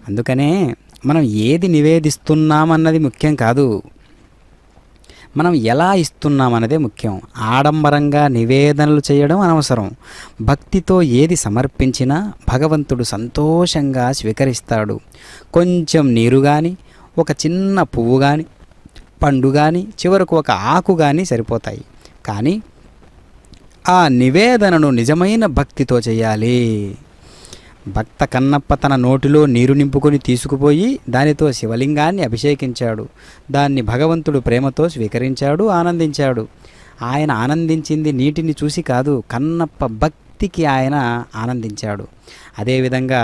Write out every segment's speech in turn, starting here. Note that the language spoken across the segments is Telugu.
అందుకనే మనం ఏది నివేదిస్తున్నామన్నది ముఖ్యం కాదు, మనం ఎలా ఇస్తున్నామన్నదే ముఖ్యం. ఆడంబరంగా నివేదనలు చేయడం అనవసరం. భక్తితో ఏది సమర్పించినా భగవంతుడు సంతోషంగా స్వీకరిస్తాడు. కొంచెం నీరు కానీ, ఒక చిన్న పువ్వు కానీ, పండు కానీ, చివరకు ఒక ఆకు కానీ సరిపోతాయి. కానీ ఆ నివేదనను నిజమైన భక్తితో చేయాలి. భక్త కన్నప్ప తన నోటిలో నీరు నింపుకొని తీసుకుపోయి దానితో శివలింగాన్ని అభిషేకించాడు. దాన్ని భగవంతుడు ప్రేమతో స్వీకరించాడు, ఆనందించాడు. ఆయన ఆనందించింది నీటిని చూసి కాదు, కన్నప్ప భక్తికి ఆయన ఆనందించాడు. అదేవిధంగా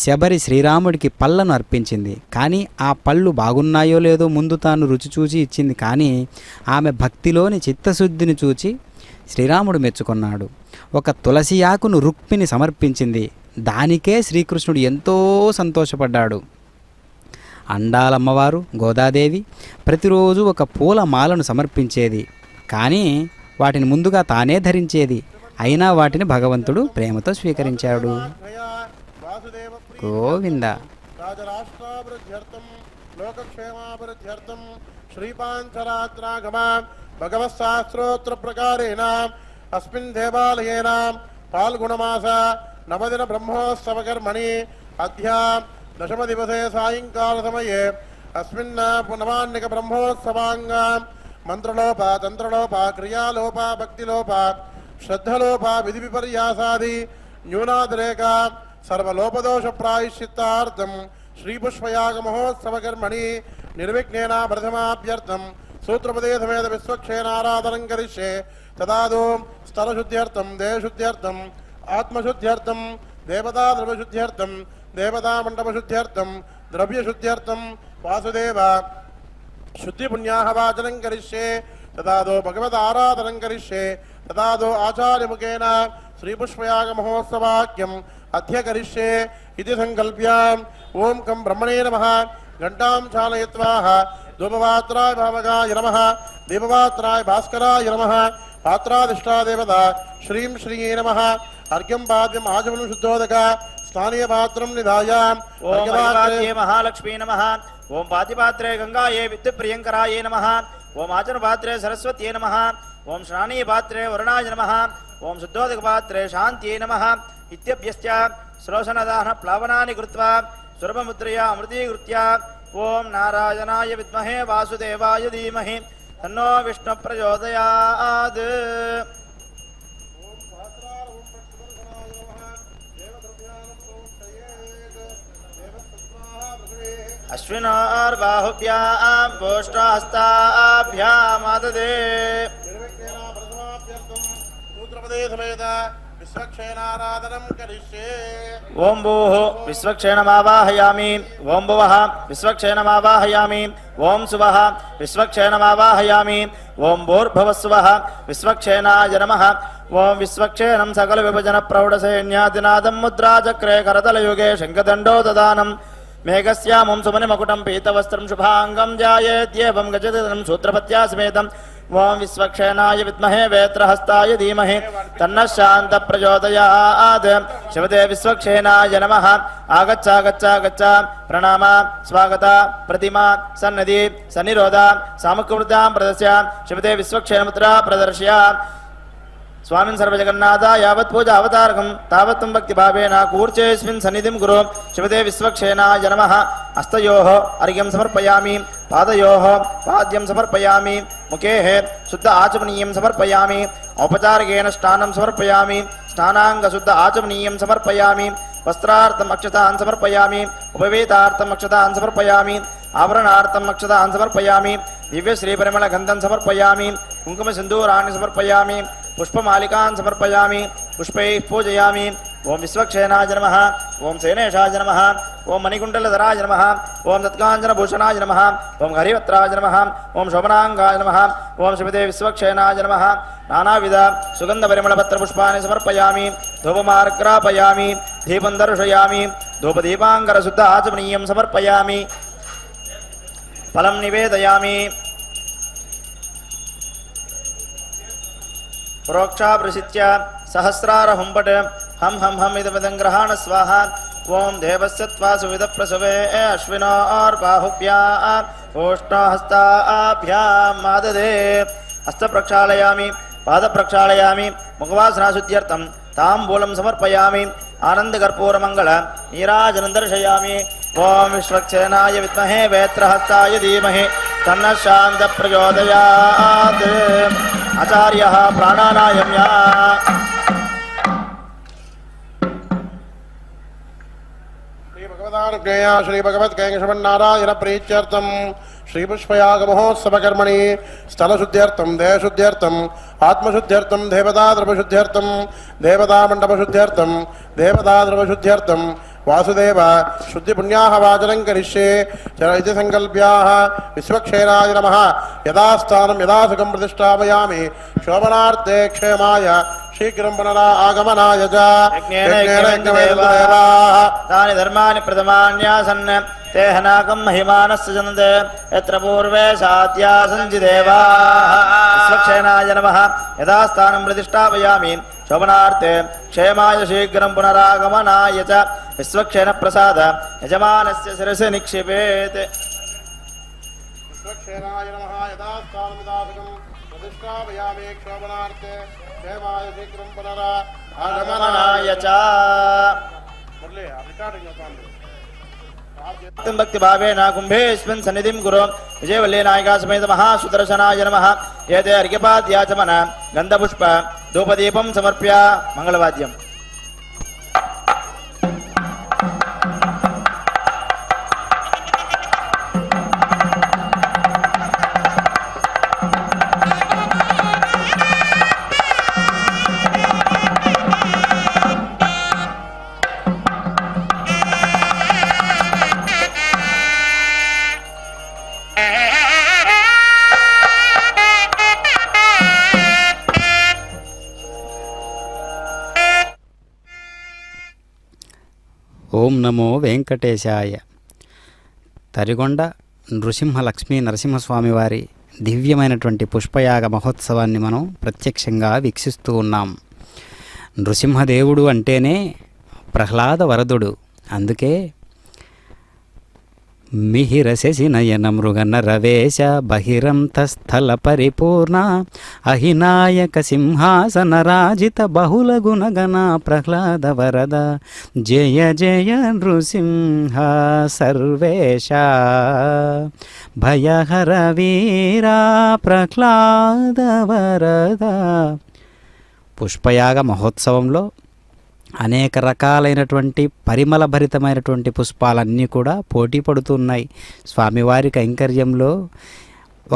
శబరి శ్రీరాముడికి పళ్ళను అర్పించింది. కానీ ఆ పళ్ళు బాగున్నాయో లేదో ముందు తాను రుచి చూసి ఇచ్చింది. కానీ ఆమె భక్తిలోని చిత్తశుద్ధిని చూచి శ్రీరాముడు మెచ్చుకున్నాడు. ఒక తులసి ఆకును రుక్మిణి సమర్పించింది. దానికే శ్రీకృష్ణుడు ఎంతో సంతోషపడ్డాడు. అండాలమ్మవారు గోదాదేవి ప్రతిరోజు ఒక పూల మాలను సమర్పించేది. కానీ వాటిని ముందుగా తానే ధరించేది. అయినా వాటిని భగవంతుడు ప్రేమతో స్వీకరించాడు. గోవింద. భగవత్శాస్త్రోత్తర ప్రకారేణ అస్మిన్ దేవాలయేన పాల్గుణమాస నవదిన బ్రహ్మోత్సవకర్మణి అధ్యా దశమ దివసే సాయంకాల సమయే అస్మిన్ నవాన్నిక బ్రహ్మోత్సవాంగ మంత్రలోప తంత్రలోప క్రియాలోప భక్తిలోప శ్రద్ధలోప విధి విపర్యాసాది న్యూనాతిరేక సర్వలోపదోష ప్రాయశ్చిత్తార్థం శ్రీపుష్పయాగ మహోత్సవకర్మణి నిర్విఘ్నేన ప్రథమాభ్యర్థం సూత్రపదే సమేత విశ్వక్షేణారాధనం కరిష్యే. తదాదో స్థలశుద్ధ్యర్థం దేశశుద్ధ్యర్థం ఆత్మశుద్ధ్యర్థం దేవతా ద్రవ్యశుద్ధ్యర్థం దేవతా మండపశుద్ధ్యర్థం ద్రవ్యశుద్ధ్యర్థం వాసుదేవ శుద్ధిపుణ్యాహవాచనం కరిష్యే. తదాదో భగవద్ ఆరాధనం కరిష్యే. తదాదో ఆచార్యముఖేన శ్రీపుష్పయాగ మహోత్సవాక్యం అధ్యకరిష్యే ఇది సంకల్ప్య ఓం కం బ్రహ్మణే నమః ఘంటాం చాలయత్వాహ ధూపపాత్రాయ భావగాయ నమః దీపపాత్రాయ భాస్కరాయ నమః పాత్రాధిష్టాదేవత శ్రీం శ్రీయే నమః అర్ఘ్యం పాద్యం ఆచమనం శుద్ధోదక స్థానీయ పాత్రం నిధాయ. ఓం మహాలక్ష్మీ నమః. ఓం పాతిపాత్రే గంగాయే విద్యుప్రియంకరాయే నమః. ఓం ఆచనపాత్రే సరస్వత్యే నమః. ఓం శ్రాణీపాత్రే వరుణాయ నమః. ఓం శుద్ధోదక పాత్రే శాంత్యే నమః ఇత్యభ్యస్య శ్రోషణదాన ప్లవనాని కృత్వా సురభముద్రయా అమృతీకృత్య ఓం నారాయణాయ విద్మహే వాసుదేవాయ ధీమహి తన్నో విష్ణు ప్రచోదయాత్. అశ్వినార్బాహుభ్యాం గోష్ఠహస్తాభ్యామాదదే. ఓం భూః విశ్వక్షేణమావాహయామి. ఓం భువః విశ్వక్షేణమావాహయామి. ఓం సువః విశ్వక్షేణమావాహయామి. ఓం భూర్భువస్సువః విశ్వక్షేణాయ నమః. ఓం విశ్వక్షేణం సకల విభజన ప్రౌఢసైన్యాదినాదం ముద్రాచక్రే కరతలయుగే శంఖదండో దదానం మేఘస్యామం సుమనిమకుటం పీతవస్త్రం శుభాంగం జాయేద్యేవం గజదనం సూత్రపత్యా సమేతం. ఓం విశ్వక్షేణాయ విద్మహే వేత్రహస్తాయ ధీమహి తన్నః శాంత ప్రచోదయాత్. శివతే విశ్వక్షేణాయ నమః. ఆగచ్చాగచ్చాగచ్చ ప్రణామ స్వాగత ప్రతిమా సన్నది సన్నిరోధ సాముఖ్యవృద్ధాం ప్రదర్శ్య. శివతే విశ్వక్షేణముద్రా ప్రదర్శ్య. స్వామిన్ సర్వజగన్నాథ యావత్ పూజ అవతారకం తావత్తం భక్తి భావేన కూర్చేస్మిన్ సన్నిధిం గురు. శివతే విశ్వక్షేణాయ నమః. హస్తయోః అర్ఘ్యం సమర్పయామి. పాదయోః పాద్యం సమర్పయామి. ముఖేః శుద్ధ ఆచమనీయం సమర్పయామి. ఔపచారికేణ స్నానం సమర్పయామి. స్నానాంగ శుద్ధ ఆచమనీయం సమర్పయామి. వస్త్రార్థం అక్షతాన్ సమర్పయామి. ఉపవేతార్థం అక్షతాన్ సమర్పయామి. ఆభరణార్థం అక్షతాన్ సమర్పయామి. దివ్య శ్రీ పరిమళ గంధం సమర్పయామి. కుంకుమ సింధూరాన్ని సమర్పయామి. పుష్పమాలికాన్ సమర్పయామి. పుష్పైః పూజయామి. ఓం విశ్వక్షేణాయ నమః. ఓం సేనేశాయ నమః. ఓం మణికుండలధరాయ నమః. ఓం తత్కాంచనభూషణాయ నమః. ఓం హరివత్రాయ నమః. ఓం శోభనాంగాయ నమః. ఓం శివతే విశ్వక్షేణాయ నమః. నానావిధ సుగంధ పరిమళ పత్ర పుష్పాన్ని సమర్పయామి. ధూపమార్గ్రాపయామి. దీపం దర్శయామి. ధూపదీపాంకర శుద్ధ ఆచమనీయం సమర్పయామి. ఫలం నివేదయామి. ప్రోక్షా ప్రసిత్య సహస్రార హుంపట్ హం హం హం ఇదపదం గ్రహాణ స్వాహ. ओम देवस्य त्वा सुविद प्रसवे अश्विनोर्बाहुभ्याम् ओष्ठहस्ताभ्यां माददे हस्त प्रक्षालयामि पाद प्रक्षालयामि मुखवासनाशुद्ध्यर्थं ताम्बूलं समर्पयामि आनन्दकर्पूरमङ्गल नीराजनं दर्शयामि ओम विश्वक्सेनाय विद्महे वेत्रहस्ताय धीमहि तन्नः शान्तः प्रचोदयात् आचार्यः प्राणानायम्या श्रीभगवदानुज्ञया श्रीभगवद्गैङ्गशमन्नारायण प्रीत्यर्थं श्रीपुष्पयाग महोत्सव कर्मणि स्थलशुद्ध्यर्थं देहशुद्ध्यर्थं आत्मशुद्ध्यर्थं देवताद्रवशुद्ध्यर्थं देवतामण्डपशुद्ध्यर्थं देवताद्रवशुद्ध्यर्थं वासुदेव शुद्धि पुण्याः वाचनं करिष्ये इति संकल्प्याः विश्वक्षेराय नमः यदा स्थानं यदा सुखं प्रतिष्ठापयामि शोभनार्थे क्षेमाय शीघ्रं पुनरा आगमनाय च तानि धर्माणि प्रथमान्यासन् ते हनाकं महिमानस्य जनन्ते यत्र पूर्वे सात्या सञ्चिदेवाः विश्वक्षेनाय नमः यदा स्थानं प्रतिष्ठापयामि शोभनार्थे क्षेमाय शीघ्रं पुनरागमनाय च विश्वक्षेण प्रसाद यजमानस्य शिरसि निक्षिपेत् विश्वक्षेनाय नमः यदा स्थानं यदा सुखं प्रतिष्ठापयामि शोभनार्थे क्षेमाय शीघ्रं पुनरा आगमनाय च भक्ति भावेन कुंभेस्मिन् सन्निधिं कुरु विजयवल्ली नायिका समेत महासुदर्शनाय नमः एते अर्घ्यपाद्याचमन गन्धपुष्प धूपदीपं समर्प्य मंगलवाद्यम् ఓం నమో వెంకటేశాయ. తరిగొండ నృసింహ లక్ష్మీ నరసింహస్వామి వారి దివ్యమైనటువంటి పుష్పయాగ మహోత్సవాన్ని మనం ప్రత్యక్షంగా వీక్షిస్తూ ఉన్నాం. నృసింహదేవుడు అంటేనే ప్రహ్లాద వరదుడు. అందుకే మిహిర శశి నయన మృగన రవేశ బహిరంతస్థల పరిపూర్ణ అహినాయక సింహాసన రాజిత బహుళ గుణగణ ప్రహ్లాద వరద జయ జయ నృసింహ సర్వేశ భయహర వీరా ప్రహ్లాద వరద. పుష్పయాగ మహోత్సవంలో అనేక రకాలైనటువంటి పరిమళ భరితమైనటువంటి పుష్పాలన్నీ కూడా పోటీ పడుతున్నాయి. స్వామివారి కైంకర్యంలో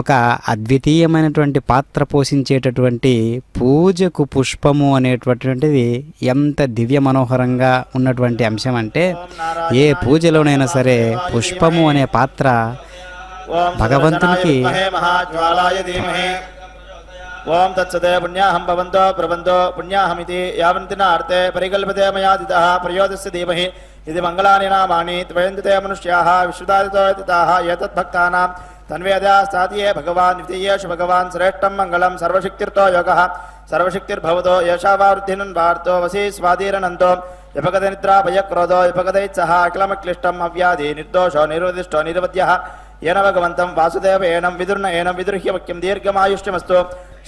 ఒక అద్వితీయమైనటువంటి పాత్ర పోషించేటటువంటి పూజకు పుష్పము అనేటటువంటిది ఎంత దివ్య మనోహరంగా ఉన్నటువంటి అంశం అంటే, ఏ పూజలోనైనా సరే పుష్పము అనే పాత్ర భగవంతునికి ओम तत्सदे पुण्याहं भवन्तो प्रबन्धो पुण्याहमिति यावन्तिनार्थे परिकल्पते मयादितः प्रयोदस्य धीमहि इति मङ्गलानि नामानि त्वयन्ति मनुष्याः विश्वदादितोदिताः एतद्भक्तानां तन्वेदास्तादिये भगवान् द्वितीयेषु भगवान् श्रेष्ठं मङ्गलं सर्वशक्तिर्तो योगः सर्वशक्तिर्भवतो येषा वा वृद्धिनन् वार्तो वशी स्वाधीरनन्तो विपगतनिद्रा भयक्रोधो विपगतैत्सः अखिलमक्लिष्टम् अव्याधि निर्दोषो निरुदिष्टो निरवध्यः येन भगवन्तं वासुदेव एनं विदुर्न एनं विदुर्ह्य वक्यं दीर्घमायुष्यमस्तु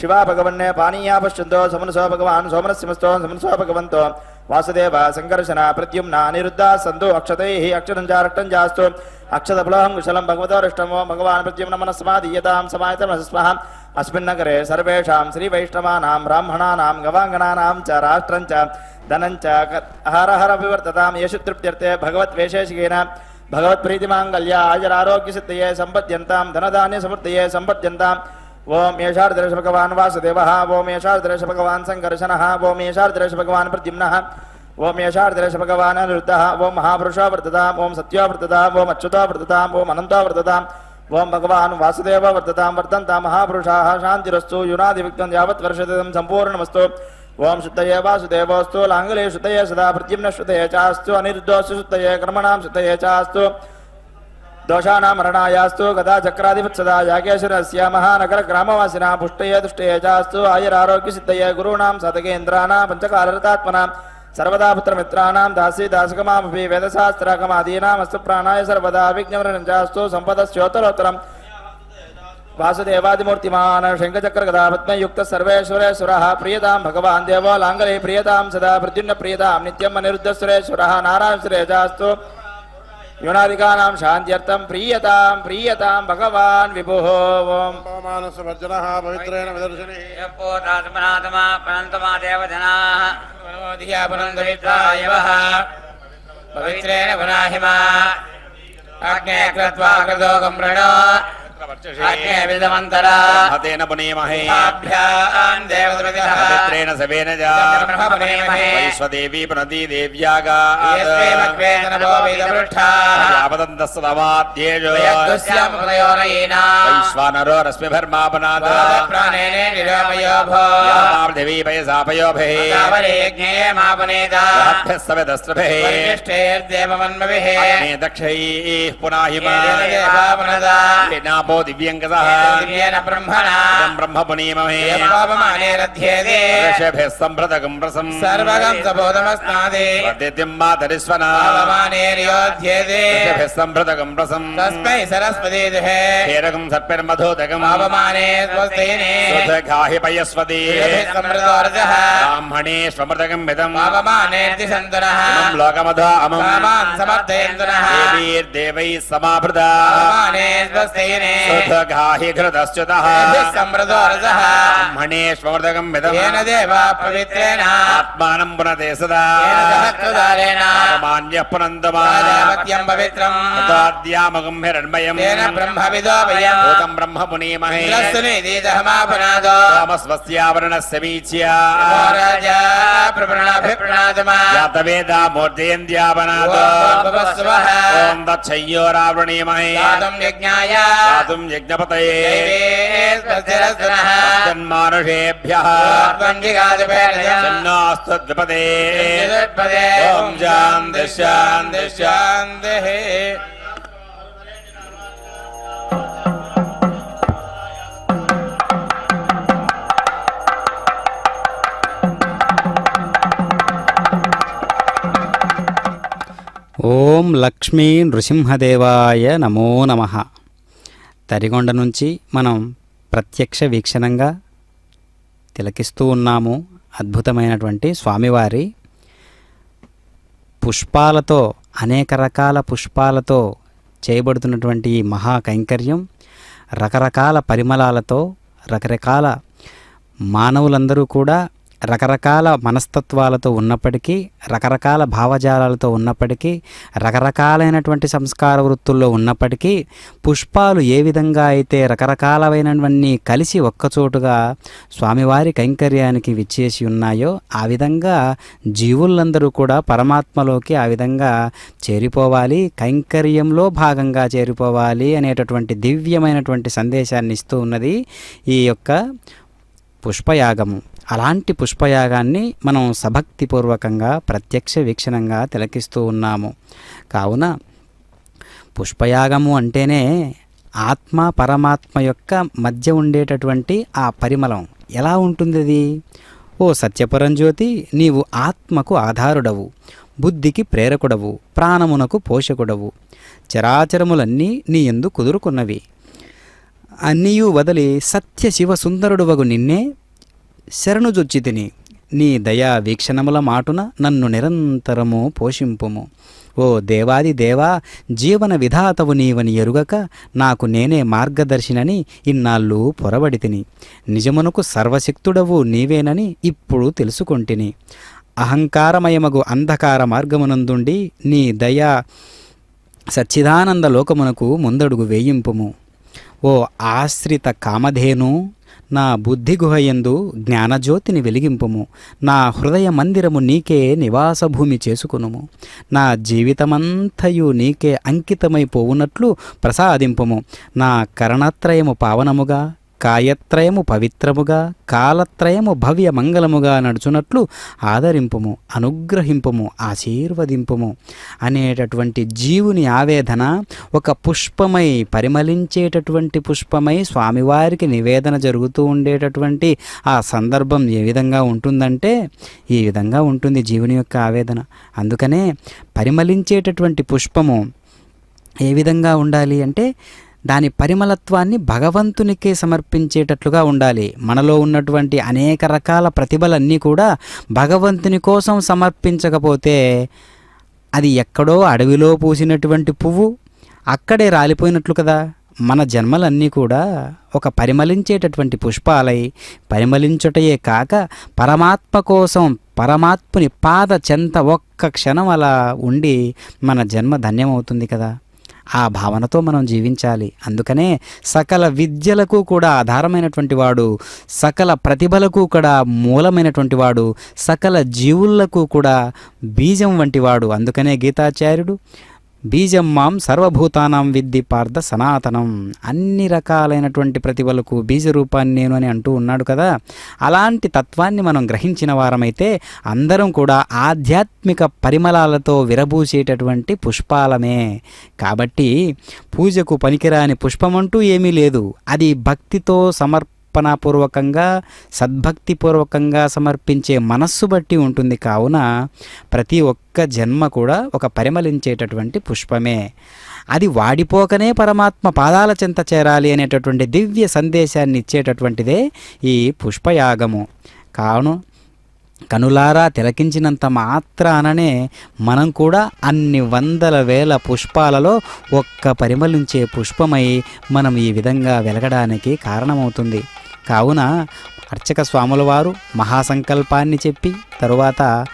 शिवा भगवन्ने पानीया पश्यन्तो समनसो भगवान् सोमनस्यमस्तो समनसो भगवन्तो वासुदेव संकर्षण प्रद्युम्न अनिरुद्धा सन्तु अक्षतैः अक्षरञ्जारक्तञ्जास्तु अक्षतफलोहं कुशलं भगवतोरिष्टमो भगवान् प्रद्युम्न मनस्मादीयतां समायतमस्मः अस्मिन्नगरे सर्वेषां श्रीवैष्णवानां ब्राह्मणानां गवाङ्गनानां च राष्ट्रं च धनं च हर विवर्ततां येषु तृप्त्यर्थे भगवद्वैशेषिकेन भगवत्प्रीतिमाङ्गल्य आयुरारोग्यसिद्धये सम्पद्यन्तां धनधान्यसमृद्धये सम्पद्यन्ताम् ओम येषार्दर्श भगवान् वासुदेवः ओम येषार्दर्श भगवान् संकर्षणः ओम येषार्दर्श भगवान् प्रद्युम्नः ओम येषार्दर्श भगवान् अनिरुद्धः ओम महापुरुषो वर्तताम् ओम सत्यो वर्तताम् ओम अच्युतो वर्तताम् ओम अनन्तो वर्तताम् ओम भगवान् वासुदेव वर्ततां वर्तन्तां महापुरुषाः शान्तिरस्तु युनादिविक्तं यावत् वर्षदिनं सम्पूर्णमस्तु ओम शुद्धये वासुदेवोऽस्तु लाङ्गले शुद्धये सदा प्रद्युम्न शुद्धये चास्तु अनिरुद्धोऽस्तु शुद्धये कर्मणां शुद्धये चास्तु दोषाणां मरणायास्तु गदा चक्राधिपत्सदा यागेश्वरस्य महानगर ग्रामवासिना पुष्टये दुष्टये चास्तु आयुरारोग्यसिद्धये गुरूणां साधकेन्द्राणां पञ्चकालरतात्मनां सर्वदा पुत्रमित्राणां दासी दासकमामपि वेदशास्त्रकमादीनामस्तु प्राणाय सर्वदा विघ्नवरञ्जास्तु सम्पदस्योत्तरोत्तरम् वासुदेवादिमूर्तिमान् शङ्खचक्रगदापद्मयुक्त सर्वेश्वरेश्वरः प्रियतां भगवान् देवो लाङ्गले प्रियतां सदा प्रद्युम्न प्रियतां नित्यम् अनिरुद्धसुरेश्वरः नारायणसुरेजास्तु यूनादिकानां शान्त्यर्थं प्रीयतां भगवान् विभुः ओम् मानसभर्जनः पवित्रेण विदर्शने यपोतात्मनात्मा प्रणन्तमा देवजनाः मनोधिया पुनन्दविद्वायवः पवित्रेण पुनाहिमा अग्ने कृत्वा कृतोकं प्रणो अग्ने विदमन्तरा हतेन पुनीमहे अभ्यां देवद्रविदः पवित्रेण सवेन जा वैश्वदेवी पुनदी देव्यागात् यावदन्तस्तमाद्येषु वैश्वानरो रश्मिभर्मापनात् यामार्देवी पयसापयोभिः सवेदस्त्रभिः अग्ने दक्षैः पुनाहिमा नापो दिव्यङ्गतः ब्रह्म पुनीमहे ऋषभिः सम्भृतकं रसम् सर्वगं सबोधमस्नादे वर्धितिं मातरिस्वना ऋषभिः सम्भृतकं रसम् तस्मै सरस्वती दुहे क्षेरकं सर्पिर्मधुदकम् पावमाने स्वस्तेने सुधगाहि पयस्वती समृद्धोर्जः ब्राह्मणे स्वमृतकं मिदम् पावमाने दिशन्तरः इमं लोकमधो अमुम् पावान् समर्थयन्तरः देवीर्देवैः समाभृता पावमाने स्वस्तेने सुधगाहि घृतश्च्युतः समृद्धोर्जः ब्राह्मणे स्वमृतकं मिदम् येन देवा पवित्रेण आत्मानं पुनते सदा येन सहस्रदारेण मान्यः पुनन्दमा राजावत्यं पवित्रम् तदाद्यामगं हिरण्मयम् तेन ब्रह्मविदो वयम् भूतं ब्रह्म पुनीमहे सुनिधिदहमापनादो सोमस्वस्यावरणस्य वीच्या राजा प्रप्रणभिप्रणादमा जातवेदा मूर्धयन्त्यावनादो भवस्वः ॐ तच्छय्योरावृणीमहे दातुं यज्ञाय दातुं यज्ञपतये देवेस्वस्तिरस्तुनः तन्मानुषेभ्यः तन्नोऽस्तु द्विपदे ॐ शान्तिः शान्तिः शान्तिः ఓం లక్ష్మీ నృసింహదేవాయ నమో నమః. తరిగొండ నుంచి మనం ప్రత్యక్ష వీక్షణంగా తిలకిస్తూ ఉన్నాము. అద్భుతమైనటువంటి స్వామివారి పుష్పాలతో, అనేక రకాల పుష్పాలతో చేయబడుతున్నటువంటి ఈ మహా కైంకర్యం రకరకాల పరిమళాలతో, రకరకాల మానవులందరూ కూడా రకరకాల మనస్తత్వాలతో ఉన్నప్పటికీ, రకరకాల భావజాలాలతో ఉన్నప్పటికీ, రకరకాలైనటువంటి సంస్కార వృత్తుల్లో ఉన్నప్పటికీ, పుష్పాలు ఏ విధంగా అయితే రకరకాలైనవన్నీ కలిసి ఒక్కచోటుగా స్వామివారి కైంకర్యానికి విచ్చేసి ఉన్నాయో, ఆ విధంగా జీవులందరూ కూడా పరమాత్మలోకి ఆ విధంగా చేరిపోవాలి, కైంకర్యంలో భాగంగా చేరిపోవాలి అనేటటువంటి దివ్యమైనటువంటి సందేశాన్ని ఇస్తూ ఉన్నది ఈ యొక్క పుష్పయాగము. అలాంటి పుష్పయాగాన్ని మనం సభక్తిపూర్వకంగా ప్రత్యక్ష వీక్షణంగా తిలకిస్తూ ఉన్నాము. కావున పుష్పయాగము అంటేనే ఆత్మ పరమాత్మ యొక్క మధ్య ఉండేటటువంటి ఆ పరిమళం ఎలా ఉంటుంది అది? ఓ సత్యపరంజ్యోతి, నీవు ఆత్మకు ఆధారుడవు, బుద్ధికి ప్రేరకుడవు, ప్రాణమునకు పోషకుడవు, చరాచరములన్నీ నీ యందు కుదురుకున్నవి. అన్నీయు వదలి సత్య శివ సుందరుడువగు నిన్నే శరణుజొచ్చి తిని, నీ దయా వీక్షణముల మాటున నన్ను నిరంతరము పోషింపుము. ఓ దేవాది దేవా, జీవన విధాతవు నీవని ఎరుగక నాకు నేనే మార్గదర్శినని ఇన్నాళ్ళు పొరబడి తిని, నిజమునకు సర్వశక్తుడవు నీవేనని ఇప్పుడు తెలుసుకొంటిని. అహంకారమయమగు అంధకార మార్గమునందుండి నీ దయా సచ్చిదానంద లోకమునకు ముందడుగు వేయింపుము. ఓ ఆశ్రిత కామధేను, నా బుద్ధి గుహయందు జ్ఞానజ్యోతిని వెలిగింపుము. నా హృదయ మందిరము నీకే నివాసభూమి చేసుకునుము. నా జీవితమంతయు నీకే అంకితమైపోవునట్లు ప్రసాదింపుము. నా కరణత్రయము పావనముగా, కాయత్రయము పవిత్రముగా కాలత్రయము భవ్య మంగళముగా నడుచున్నట్లు ఆదరింపుము, అనుగ్రహింపుము, ఆశీర్వదింపుము అనేటటువంటి జీవుని ఆవేదన ఒక పుష్పమై పరిమళించేటటువంటి పుష్పమై స్వామివారికి నివేదన జరుగుతూ ఉండేటటువంటి ఆ సందర్భం ఏ విధంగా ఉంటుందంటే ఈ విధంగా ఉంటుంది జీవుని యొక్క ఆవేదన. అందుకనే పరిమళించేటటువంటి పుష్పము ఏ విధంగా ఉండాలి అంటే దాని పరిమళత్వాన్ని భగవంతునికే సమర్పించేటట్లుగా ఉండాలి. మనలో ఉన్నటువంటి అనేక రకాల ప్రతిభలన్నీ కూడా భగవంతుని కోసం సమర్పించకపోతే అది ఎక్కడో అడవిలో పూసినటువంటి పువ్వు అక్కడే రాలిపోయినట్లు కదా. మన జన్మలన్నీ కూడా ఒక పరిమళించేటటువంటి పుష్పాలై పరిమళించుటయే కాక పరమాత్మ కోసం పరమాత్ముని పాద చెంత ఒక్క క్షణం అలా ఉండి మన జన్మ ధన్యమవుతుంది కదా. ఆ భావనతో మనం జీవించాలి. అందుకనే సకల విద్యలకు కూడా ఆధారమైనటువంటి వాడు, సకల ప్రతిభలకు కూడా మూలమైనటువంటి వాడు, సకల జీవులకు కూడా బీజం వంటివాడు. అందుకనే గీతాచార్యుడు బీజం మాం సర్వభూతానాం విద్ధి పార్థ సనాతనం, అన్ని రకాలైనటువంటి ప్రతిభలకు బీజ రూపాన్ని నేను అని అంటూ ఉన్నాడు కదా. అలాంటి తత్వాన్ని మనం గ్రహించిన వారమైతే అందరం కూడా ఆధ్యాత్మిక పరిమళాలతో విరబూసేటటువంటి పుష్పాలమే. కాబట్టి పూజకు పనికిరాని పుష్పమంటూ ఏమీ లేదు. అది భక్తితో సమర్పణపూర్వకంగా సద్భక్తిపూర్వకంగా సమర్పించే మనస్సు బట్టి ఉంటుంది. కావున ప్రతి ఒక్క జన్మ కూడా ఒక పరిమళించేటటువంటి పుష్పమే. అది వాడిపోకనే పరమాత్మ పాదాల చెంత చేరాలి అనేటటువంటి దివ్య సందేశాన్ని ఇచ్చేటటువంటిదే ఈ పుష్పయాగము. కావున కనులారా తిలకించినంత మాత్రాననే మనం కూడా అన్ని వందల వేల పుష్పాలలో ఒక్క పరిమళించే పుష్పమై మనం ఈ విధంగా వెలగడానికి కారణమవుతుంది. కావున అర్చక స్వాముల వారు మహాసంకల్పాన్ని చెప్పి తరువాత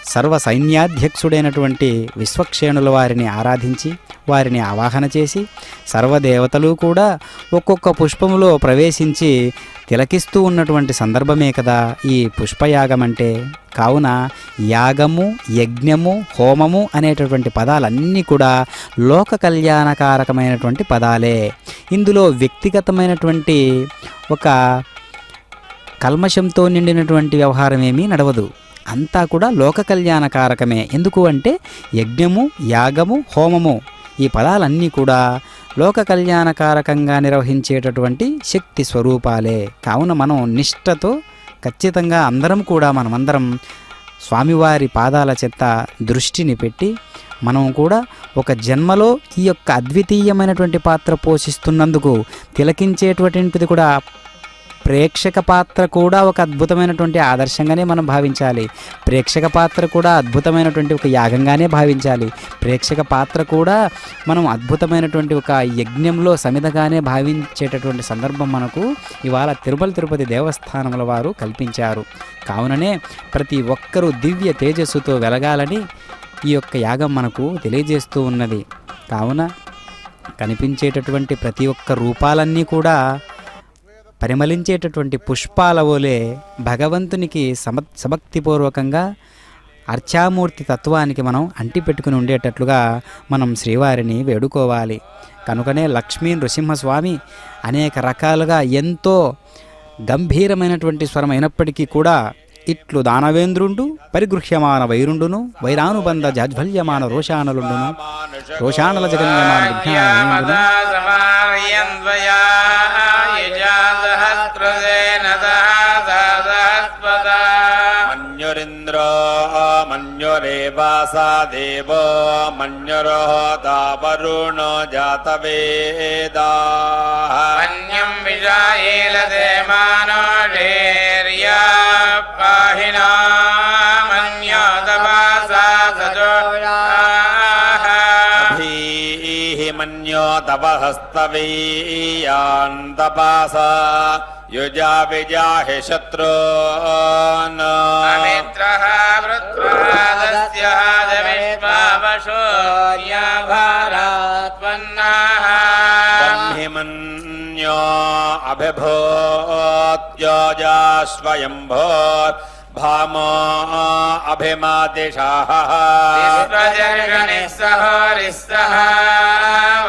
సర్వ సైన్యాధ్యక్షుడైనటువంటి విశ్వక్షేణుల వారిని ఆరాధించి వారిని ఆవాహన చేసి సర్వదేవతలు కూడా ఒక్కొక్క పుష్పములో ప్రవేశించి తిలకిస్తూ ఉన్నటువంటి సందర్భమే కదా ఈ పుష్పయాగం అంటే. కావున యాగము, యజ్ఞము, హోమము అనేటటువంటి పదాలన్నీ కూడా లోక కళ్యాణకారకమైనటువంటి పదాలే. ఇందులో వ్యక్తిగతమైనటువంటి ఒక కల్మషంతో నిండినటువంటి వ్యవహారం ఏమీ నడవదు. అంతా కూడా లోక కళ్యాణకారకమే. ఎందుకు అంటే యజ్ఞము, యాగము, హోమము ఈ పదాలన్నీ కూడా లోక కళ్యాణకారకంగా నిర్వహించేటటువంటి శక్తి స్వరూపాలే. కావున మనం నిష్ఠతో ఖచ్చితంగా అందరం కూడా మనమందరం స్వామివారి పాదాల చెత్త దృష్టిని పెట్టి మనం కూడా ఒక జన్మలో ఈ యొక్క అద్వితీయమైనటువంటి పాత్ర పోషిస్తున్నందుకు తిలకించేటువంటిది కూడా ప్రేక్షక పాత్ర కూడా ఒక అద్భుతమైనటువంటి ఆదర్శంగానే మనం భావించాలి. ప్రేక్షక పాత్ర కూడా అద్భుతమైనటువంటి ఒక యాగంగానే భావించాలి. ప్రేక్షక పాత్ర కూడా మనం అద్భుతమైనటువంటి ఒక యజ్ఞంలో సమిధగానే భావించేటటువంటి సందర్భం మనకు ఇవాళ తిరుపతి దేవస్థానముల వారు కల్పించారు. కావుననే ప్రతి ఒక్కరూ దివ్య తేజస్సుతో వెలగాలని ఈ యొక్క యాగం మనకు తెలియజేస్తూ ఉన్నది. కావున కనిపించేటటువంటి ప్రతి ఒక్క రూపాలన్నీ కూడా పరిమళించేటటువంటి పుష్పాల వలె భగవంతునికి సమక్తిపూర్వకంగా అర్చామూర్తి తత్వానికి మనం అంటిపెట్టుకుని ఉండేటట్లుగా మనం శ్రీవారిని వేడుకోవాలి. కనుకనే లక్ష్మీ నృసింహస్వామి అనేక రకాలుగా ఎంతో గంభీరమైనటువంటి స్వరం అయినప్పటికీ కూడా ఇట్లు దానవేంద్రుండు పరిగృహ్యమాన వైరుండును వైరానుబంధ జాజ్వల్యమాన రోషానలుండును రోషానల జగన్యమాన విజ్ఞానముండును మన్యురింద్రో మన్యురేవాసా దేవో మన్యురోహతా వరుణో జాతవేదా మన్యం విజాయేలదే మానోషేర్యా పాహినా మన్యోతపాసా సజోయాః అభీః మన్యోతపహస్తవీయాంతపాసా యుజా విజాహి శత్రూన్ అమిత్రః వృత్వాదస్య దవిష్మావశోర్యా భారాత్పన్నాః బ్రహ్మిమన్యో అభిభూత్యోజాస్వయంభోర్ భామో అభిమాదిషాః విశ్వజర్షణిః సహోరిస్తః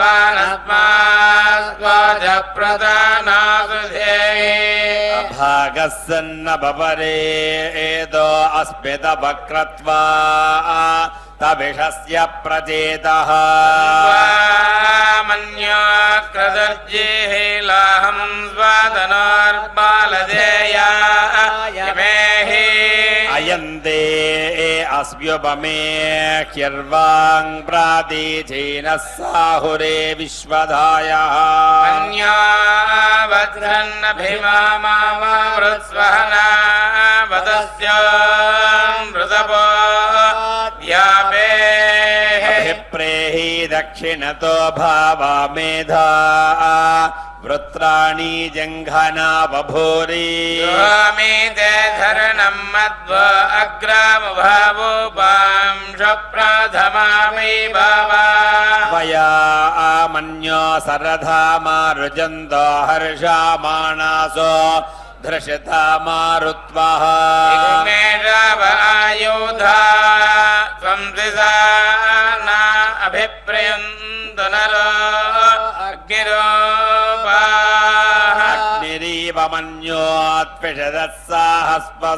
వానస్మాస్వాజ ప్రధానాసుధే यागस्सन्न बपरे एतो अस्मित वक्रत्वा तविषस्य प्रचेतः मन्योक्रदर्जिलाहं स्वादनार्बालदेया यमेहि अयन्ते अस्म्युपमे ह्यर्वाङ् प्रातीचीनः साहुरे विश्वधायः अन्या वज्रन्नभिमामावृत्स्वहना वदस्य मृतपो व्यापे अभिप्रेहि दक्षिणतो भावामेधा वृत्राणि जङ्घना बभूरि स्वामीते धरणं मध्व अग्रामभावोपांशप्रथमामि भवा त्वया आमन्यो सरधामारुजन्तो हर्षामाणासो धृषता मारुत्वः मेषावायुधा त्वं दिशा न अभिप्रयन्तु नरो अग्निरोपाः अग्निरीव मन्योत्पिषदः साहस्वसेनानीर्णः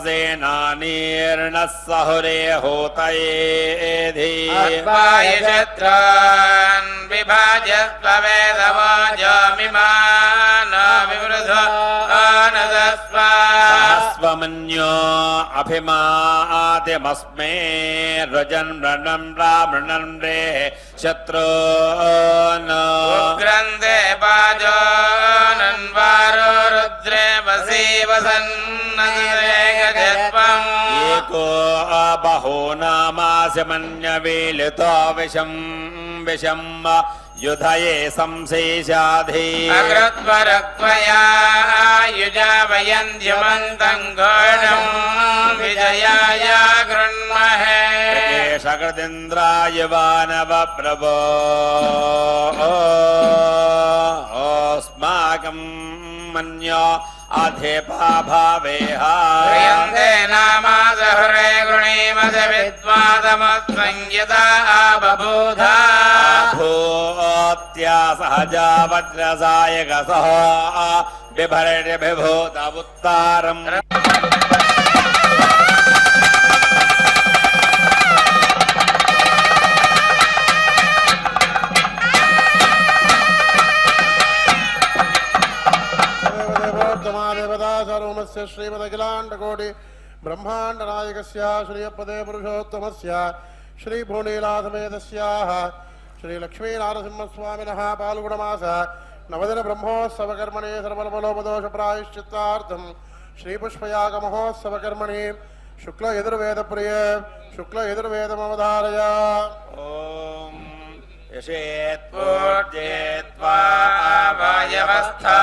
सहुरे होतयेधि अर्वायुषत्रान् विभाज्य स्ववेदवाजमिमान विवृधो आनदस्वा स्वमन्यो अभिमातिमस्मे रुजन् मृणं रामृणं रे शत्रो उग्रन्दे पाजो नन्वारो रुद्रे वसीवसन्नन्दे गजत्वम् एको बहूनामास्य मन्यवेलितो विषं युधये संशेषाधि अकृत्वरक्त्वया युजावयन्त्यमन्तं घोषं विजयाय गृह्महे कृतेन्द्राय वानव प्रभो अस्माकं मन्यो अधिपा भावेह प्रियन्ते नामादहुरे गृणीमद विद्वादमत्संयता बबूधा भूत्या सहजा वज्रसायकसः बिभर्यभिभूतमुत्तारम् देवता सर्वमस्य श्रीमदखिलाण्डकोटि ब्रह्माण्डनायकस्य श्रीयपदे पुरुषोत्तमस्य श्रीभूनीलासमेतस्याः श्रीलक्ष्मीनारसिंहस्वामिनः पाल्गुणमास नवदिन ब्रह्मोत्सवकर्मणि सर्वलोपदोषप्रायश्चित्तार्थं श्रीपुष्पयागमहोत्सवकर्मणि शुक्ल यजुर्वेदप्रिये शुक्ल यजुर्वेदमवधारय ॐ यशेत्पूर्जेत्वा वायवस्था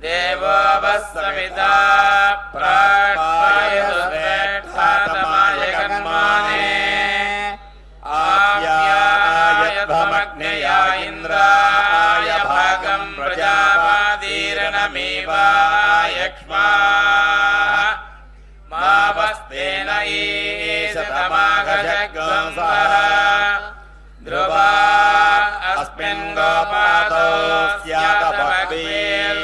देवो वस्सविता प्राणायतमाय कर्माणे आप्यायध्वमग्नया इन्द्राय भागं प्रजावादीर्णमेवायक्ष्मा मावस्तेन ईशतमाघशग्ंसः ध्रुवा अस्मिन् गोपातो स्यादभक्तिः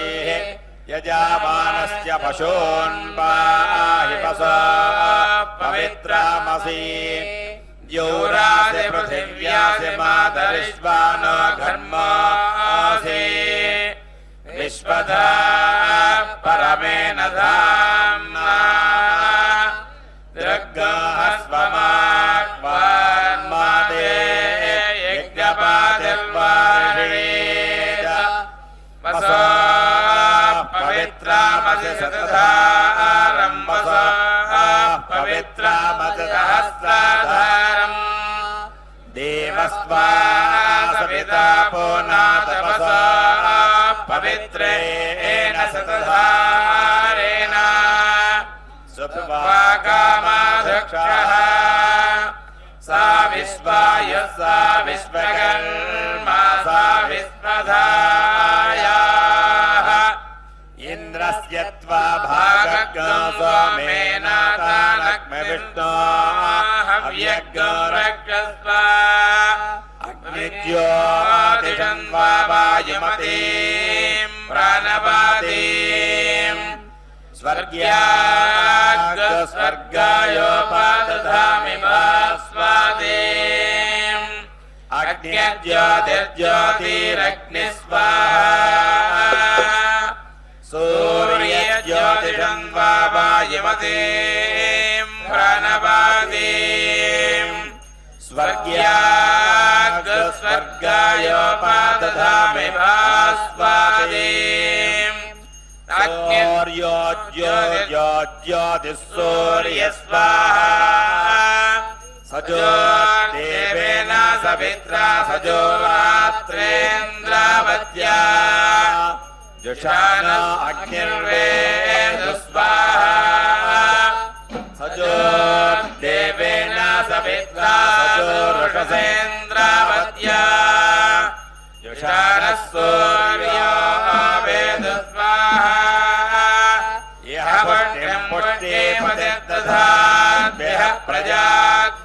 यजामानस्य पशून् पाहि पशो पवित्रामसि द्यौरासि पृथिव्यासि मातरिष्वानो घर्मासि विश्वदा परमेन धाम्ना दृग्गास्वमाक्वान्मादे यज्ञपादिर्वार्षेद वसो पवित्रामसि शतधारम् वसो पवित्रामसि सहस्राधारम् देवस्वासविता पूर्णातपसा पवित्रेण शतधारेण सुप्वाकामाध्यक्षः सा विश्वायुः सा विश्वकर्मा सा विश्वधायाः इन्द्रस्य त्वा भागज्ञो सोमेन तानग्मविष्णो हव्यज्ञो रक्षस्व अग्निज्योतिषं वा वायुमतीं प्राणवादीं स्वर्गायोपादधामि भास्वादीम् अग्न्यज्योतिर्ज्योतिरग्निस्वाहा सूर्यज्योतिषं वायुमतीं प्रणवादीं स्वर्गायोपादधामि भास्वादीम् अग्न्यज्योतिस्सूर्यस्वाहा सजोर्देवेन सवित्रा सजोरात्रेन्द्रावत्या जुषानो अग्निर्वेदस्वाहा सजोर्देवेन सवित्रा सजोरुषसेन्द्रावत्या जुषानः सूर्यो वेदस्वाहा यः पुष्टिं पुष्टिपतिर्दधाद्भ्यः प्रजाग्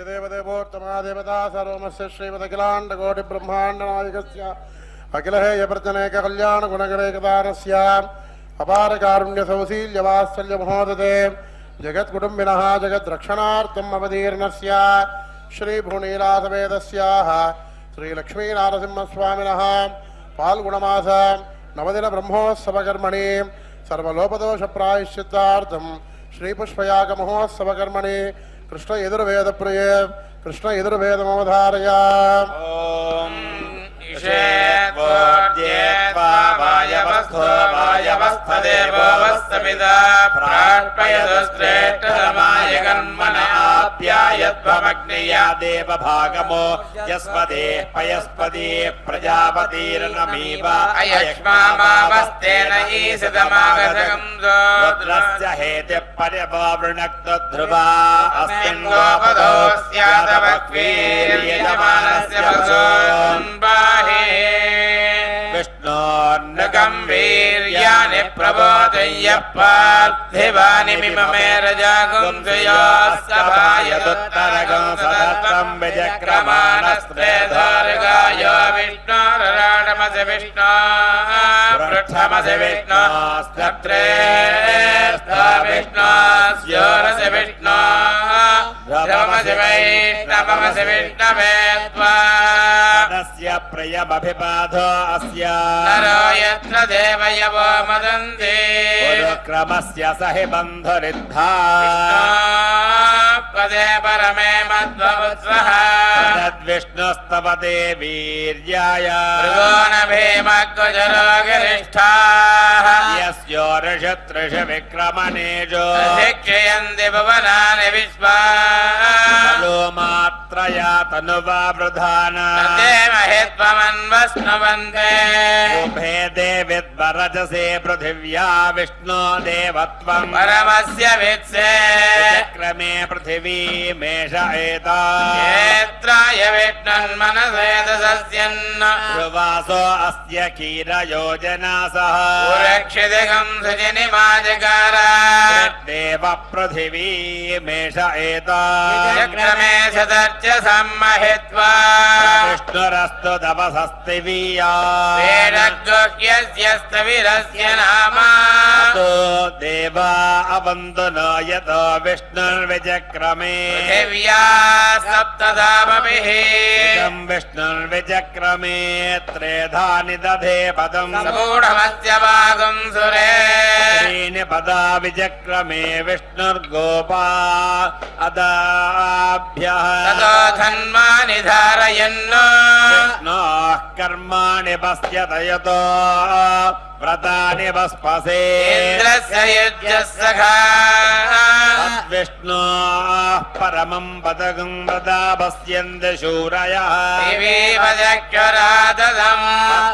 देवदेवोत्तमा देवता सर्वमस्य श्रीमदखिलाण्डकोटिब्रह्माण्डनायकस्य अखिलहेयप्रजनैक कल्याणगुणगणैकदानस्य अपारकारुण्यसौशील्यवात्सल्यमहोदते जगत्कुटुम्बिनः जगद्रक्षणार्थम् अवतीर्णस्य श्रीभुवनीलासवेदस्याः श्रीलक्ष्मीनारसिंहस्वामिनः फाल्गुणमास नवदिनब्रह्मोत्सवकर्मणि सर्वलोपदोषप्रायश्चित्तार्थं श्रीपुष्पयागमहोत्सवकर्मणि कृष्ण यजुर्वेदप्रिये कृष्ण यजुर्वेदमवधारय वायवस्थदेवोऽवस्तमिदा प्रार्पयतुश्रेष्ठतमाय कर्मण आप्यायत्वमग्निया देवभागमो यस्पदे पयस्पदे प्रजापतिर्नमीव अयक्ष्मामावस्तेन ईशतमागतकं रुद्रस्य हेतिः पर्यवृणक्तध्रुवा अस्मिन् गोपदो स्यादवक्वीर्यजमानस्य वसोन् विष्णोर्नकं वीर्याणि प्रबोधय्य पार्थिवानि मिममे रजागुंसयोस्तभायदुत्तरगं सदत्तं विजक्रमाणस्त्रेधारगाय विष्णोरराडमसि विष्णो पृष्ठमसि विष्णोस्तत्रेस्था विष्णोस्योरसि विष्णो ध्रुवमसि वैष्णवमसि विष्णवे त्वा प्रियमभिपाधो अस्य नरो यत्र देवयवो मदन्ति क्रमस्य सहि बन्धुरिद्धा पदे परमे मध्ववत्सः तद्विष्णुस्तवते वीर्याय भृगोन भीमग्गजरो गिरिष्ठाः यस्योर्षत्रिष विक्रमणेषु शिक्षयन्ति भुवनानि विश्वा मात्रया तनुवा वृधाना महेत्वमन्वस्नुवन्ते उभे देविद्वरजसे पृथिव्या विष्णो देवत्वं परमस्य वित्से क्रमे पृथिवी मेष एता क्षेत्राय विष्णन्मनसेदसस्यन्न ध्रुवासो अस्य क्षीरयोजना सह सुरक्षितकं सुजनिमाजकार देव पृथिवी मेष एता क्रमे सदर्च सम्महित्वा विष्णुरस्तु तपसस्तिवीया वेदगोह्यस्यस्तविरस्य नाम देवा अवन्तु न यतो विष्णुर्विचक्रमे पृथिव्या सप्तधामभिः विष्णुर्विचक्रमे त्रेधानि दधे पदं समूढमस्य भागं सुरे त्रीणि पदा विचक्रमे विष्णुर्गोपा अदाभ्यः ततो धन्मानि धारयन् विष्णोः कर्माणि पश्यत यतो व्रतानि वस्पसे इन्द्रस्य युज्यस्य सखा विष्णोः परमं पदकं व्रता पश्यन्ति शूरयः दिवीवचक्षुराददम्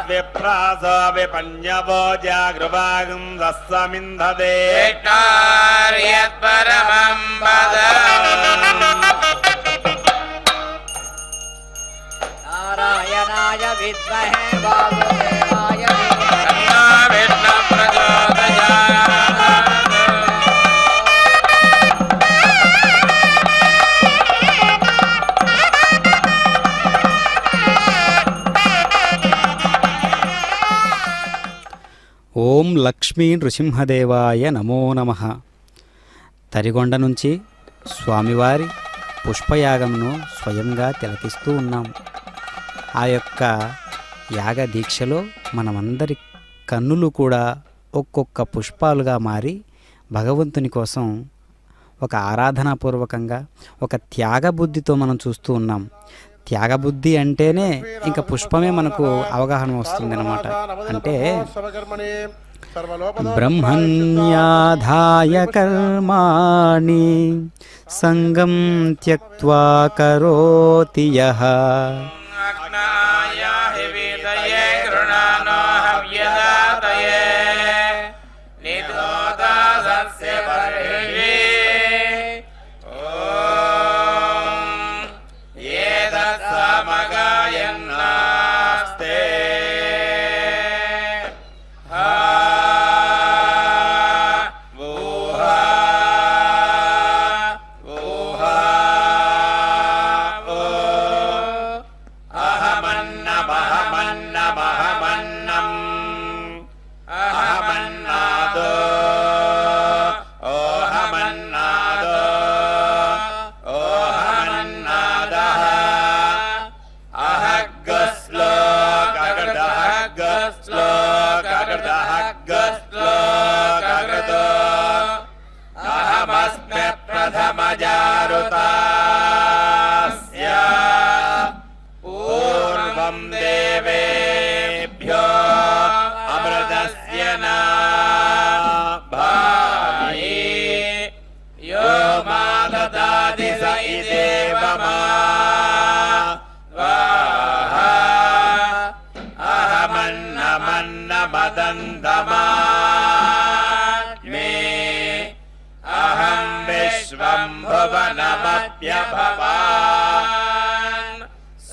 विप्रासो विपन्यवो जागृभागं दस्समिन्धते विष्णोर्यत्परमं पदम् नारायणाय विद्महे वासुदेवाय विष्णु प्रचोदयात् ఓం లక్ష్మీ నృసింహదేవాయ నమో నమః. తరిగొండ నుంచి స్వామివారి పుష్పయాగంను స్వయంగా తిలకిస్తూ ఉన్నాం. ఆ యొక్క యాగ దీక్షలో మనమందరి కన్నులు కూడా ఒక్కొక్క పుష్పాలుగా మారి భగవంతుని కోసం ఒక ఆరాధనాపూర్వకంగా ఒక త్యాగబుద్ధితో మనం చూస్తూ ఉన్నాం. త్యాగబుద్ధి అంటేనే ఇంకా పుష్పమే మనకు అవగాహన వస్తుందన్నమాట. అంటే బ్రహ్మణ్యాధాయ కర్మాణి సంగం త్యక్త్వా కరోతి యః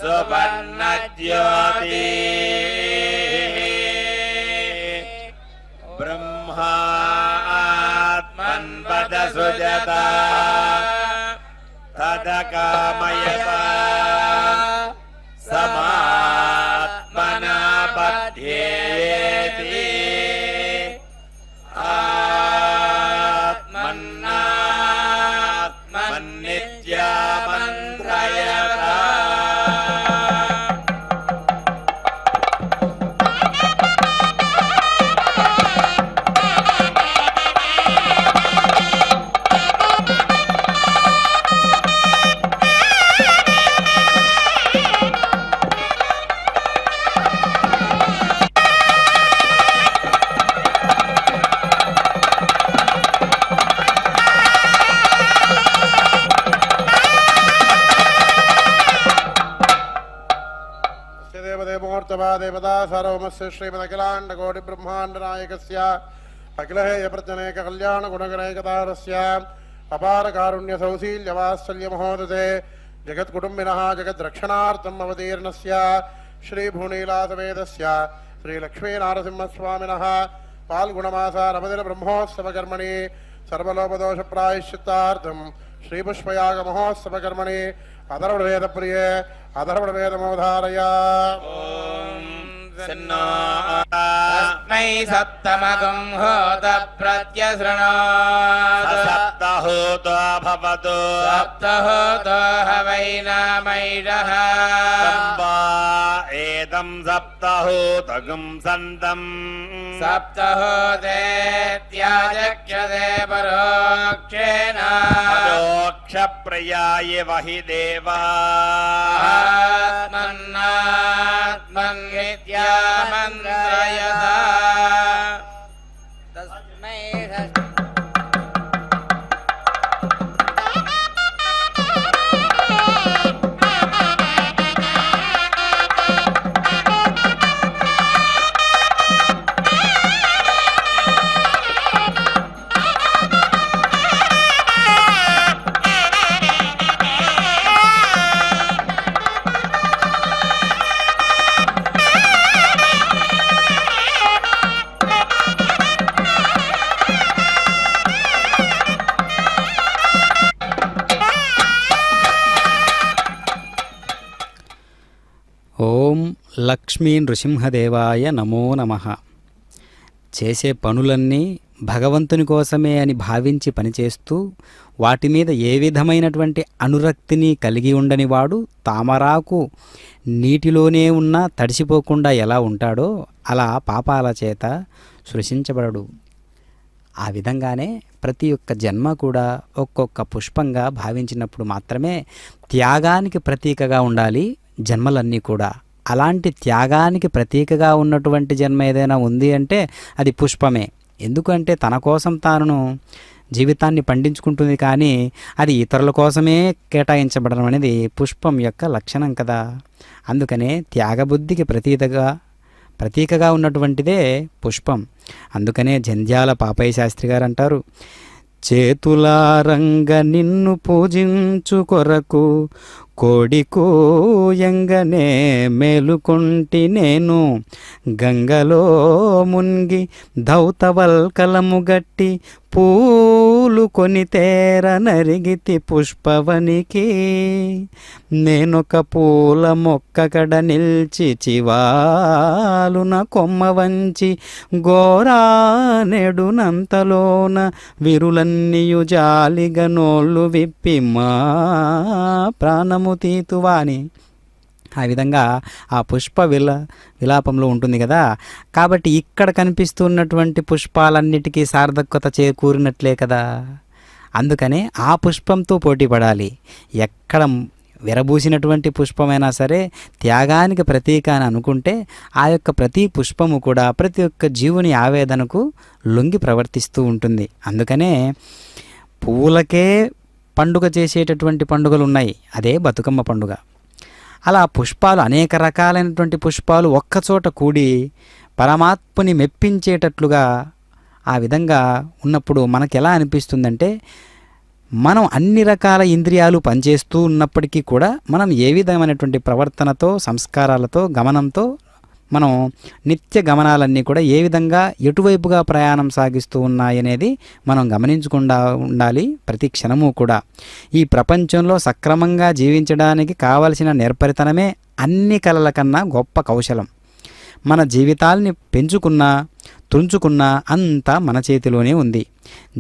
సువర్ణజ్యోతి బ్రహ్మాత్మన్వద సృజత తదకామయత సమాత్మనా పద్యేతి ఆత్మన్నాత్మన్నిత్యమంత్రయత. देवता सार्वमस्य श्रीमदखिलाण्डकोटि ब्रह्माण्डनायकस्य अखिलहेय प्रत्यनेक कल्याण गुणगणैकतारस्य अपार कारुण्य सौशील्यवात्सल्य महोदते जगत्कुटुम्बिनः जगद्रक्षणार्थम् अवतीर्णस्य श्रीभूनीलासवेदस्य श्रीलक्ष्मीनारसिंहस्वामिनः पाल्गुणमासारवदिन ब्रह्मोत्सवकर्मणि सर्वलोपदोषप्रायश्चित्तार्थं श्रीपुष्पयागमहोत्सवकर्मणि अथर्वणवेदप्रिये अथर्वणवेदमोधारय. तस्मै सप्तमगं होत प्रत्यशृणोतु सप्तहोतो भवतु सप्तहोतो हवैनामैषः एतं सप्तहोतगं सन्तम् सप्तहोतेत्याचक्षते परोक्षेण परोक्षप्रयाय वहि देवा आत्मन्नात्मन्नित्यामन्त्रयता तस्मै ఓం లక్ష్మీ నృసింహదేవాయ నమో నమః. చేసే పనులన్నీ భగవంతుని కోసమే అని భావించి పనిచేస్తూ వాటి మీద ఏ విధమైనటువంటి అనురక్తిని కలిగి ఉండని వాడు తామరాకు నీటిలోనే ఉన్నా తడిసిపోకుండా ఎలా ఉంటాడో అలా పాపాల చేత సృష్టించబడడు. ఆ విధంగానే ప్రతి ఒక్క జన్మ కూడా ఒక్కొక్క పుష్పంగా భావించినప్పుడు మాత్రమే త్యాగానికి ప్రతీకగా ఉండాలి జన్మలన్నీ కూడా. అలాంటి త్యాగానికి ప్రతీకగా ఉన్నటువంటి జన్మ ఏదైనా ఉంది అంటే అది పుష్పమే. ఎందుకంటే తన కోసం తాను జీవితాన్ని పండించుకుంటుంది, కానీ అది ఇతరుల కోసమే కేటాయించబడడం అనేది పుష్పం యొక్క లక్షణం కదా. అందుకనే త్యాగబుద్ధికి ప్రతీకగా ఉన్నటువంటిదే పుష్పం. అందుకనే జంధ్యాల పాపయ్య శాస్త్రి గారు అంటారు, చేతులారంగ నిన్ను పూజించు కొరకు కోడికోయంగనే మేలుకొంటి నేను, గంగలో మున్గి ధౌతవల్కలము గట్టి పూలు కొని తేర నరిగితి పుష్పవనికి, నేనొక పూల మొక్క కడ నిల్చి చివాలున కొమ్మ వంచి గోరానెడునంతలోన విరులన్నీయు జాలిగా నోళ్ళు విప్పి మా ప్రాణము తీతువాని. ఆ విధంగా ఆ పుష్ప విలాపంలో ఉంటుంది కదా. కాబట్టి ఇక్కడ కనిపిస్తున్నటువంటి పుష్పాలన్నిటికీ సార్థకత చేకూరినట్లే కదా. అందుకనే ఆ పుష్పంతో పోటీ పడాలి. ఎక్కడ విరబూసినటువంటి పుష్పమైనా సరే త్యాగానికి ప్రతీక అని అనుకుంటే ఆ యొక్క ప్రతి పుష్పము కూడా ప్రతి ఒక్క జీవుని ఆవేదనకు లొంగి ప్రవర్తిస్తూ ఉంటుంది. అందుకనే పువ్వులకే పండుగ చేసేటటువంటి పండుగలు ఉన్నాయి, అదే బతుకమ్మ పండుగ. అలా పుష్పాలు, అనేక రకాలైనటువంటి పుష్పాలు ఒక్కచోట కూడి పరమాత్మని మెప్పించేటట్లుగా ఆ విధంగా ఉన్నప్పుడు మనకు ఎలా అనిపిస్తుందంటే, మనం అన్ని రకాల ఇంద్రియాలు పనిచేస్తూ ఉన్నప్పటికీ కూడా మనం ఏ విధమైనటువంటి ప్రవర్తనతో, సంస్కారాలతో, గమనంతో మనం నిత్య గమనాలన్నీ కూడా ఏ విధంగా ఎటువైపుగా ప్రయాణం సాగిస్తూ ఉన్నాయనేది మనం గమనించకుండా ఉండాలి ప్రతి క్షణము కూడా. ఈ ప్రపంచంలో సక్రమంగా జీవించడానికి కావలసిన నేర్పరితనమే అన్ని కళల కన్నా గొప్ప కౌశలం. మన జీవితాల్ని పెంచుకున్నా తుంచుకున్నా అంతా మన చేతిలోనే ఉంది.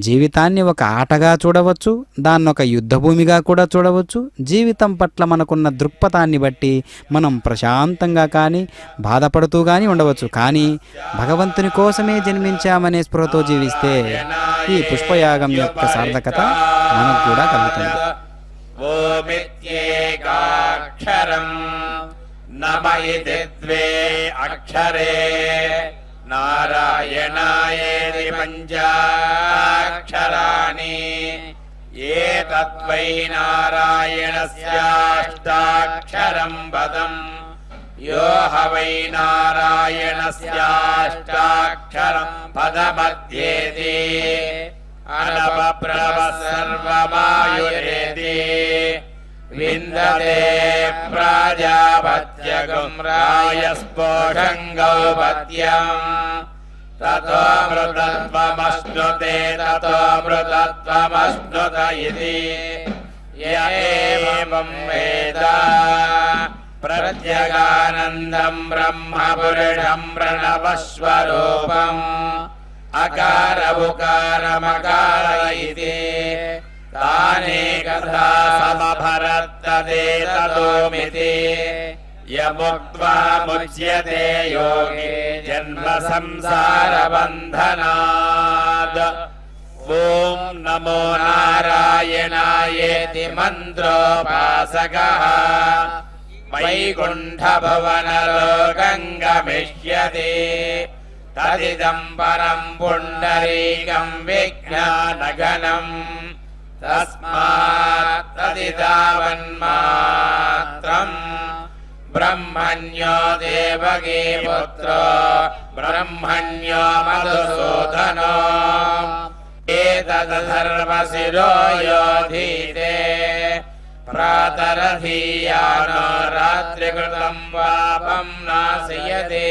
జీవితాన్ని ఒక ఆటగా చూడవచ్చు, దాన్ని ఒక యుద్ధభూమిగా కూడా చూడవచ్చు. జీవితం పట్ల మనకున్న దృక్పథాన్ని బట్టి మనం ప్రశాంతంగా కానీ బాధపడుతూ కానీ ఉండవచ్చు. కానీ భగవంతుని కోసమే జన్మించామనే స్పృహతో జీవిస్తే ఈ పుష్పయాగం యొక్క సార్థకత మనకు కూడా కలుగుతుంది. ఓమిత్యేకాక్షరం నమ ఇతి ద్వే అక్షరే నారాయణాయేతి పంచాక్షరాణి ఏతద్వై నారాయణస్యాష్టాక్షరం పదం యో హ వై నారాయణస్యాష్టాక్షరం పదమధ్యేతి అనపప్రవ సర్వమాయురేతి విందతే ప్రాజాపత్యగం రాయస్పోషం గౌపత్యం తతో మృతత్వమశ్నుతే తతో మృతత్వమశ్నుత ఇతి య ఏవం వేద ప్రత్యగానందం బ్రహ్మ పురుషం ప్రణవస్వరూపం అకార ఉకారమకార ఇతి తానేకథా సమభరత్తదేతతోమితి యముక్త్వా ముచ్యతే యోగి జన్మ సంసార బంధనాద్. ఓం నమో నారాయణాయేతి మంత్రోపాసకః వైకుంఠ భవనలోకం గమిష్యతి తదిదం పరం పుండరీకం విజ్ఞానగణం తస్మాత్ తదితావన్మాత్రం బ్రహ్మణ్యో దేవకీ పుత్రో బ్రహ్మణ్యో మధుసూదనో ఏతదధర్మశిరో యోధీతే ప్రాతరధీయానో రాత్రికృతం పాపం నాశయతే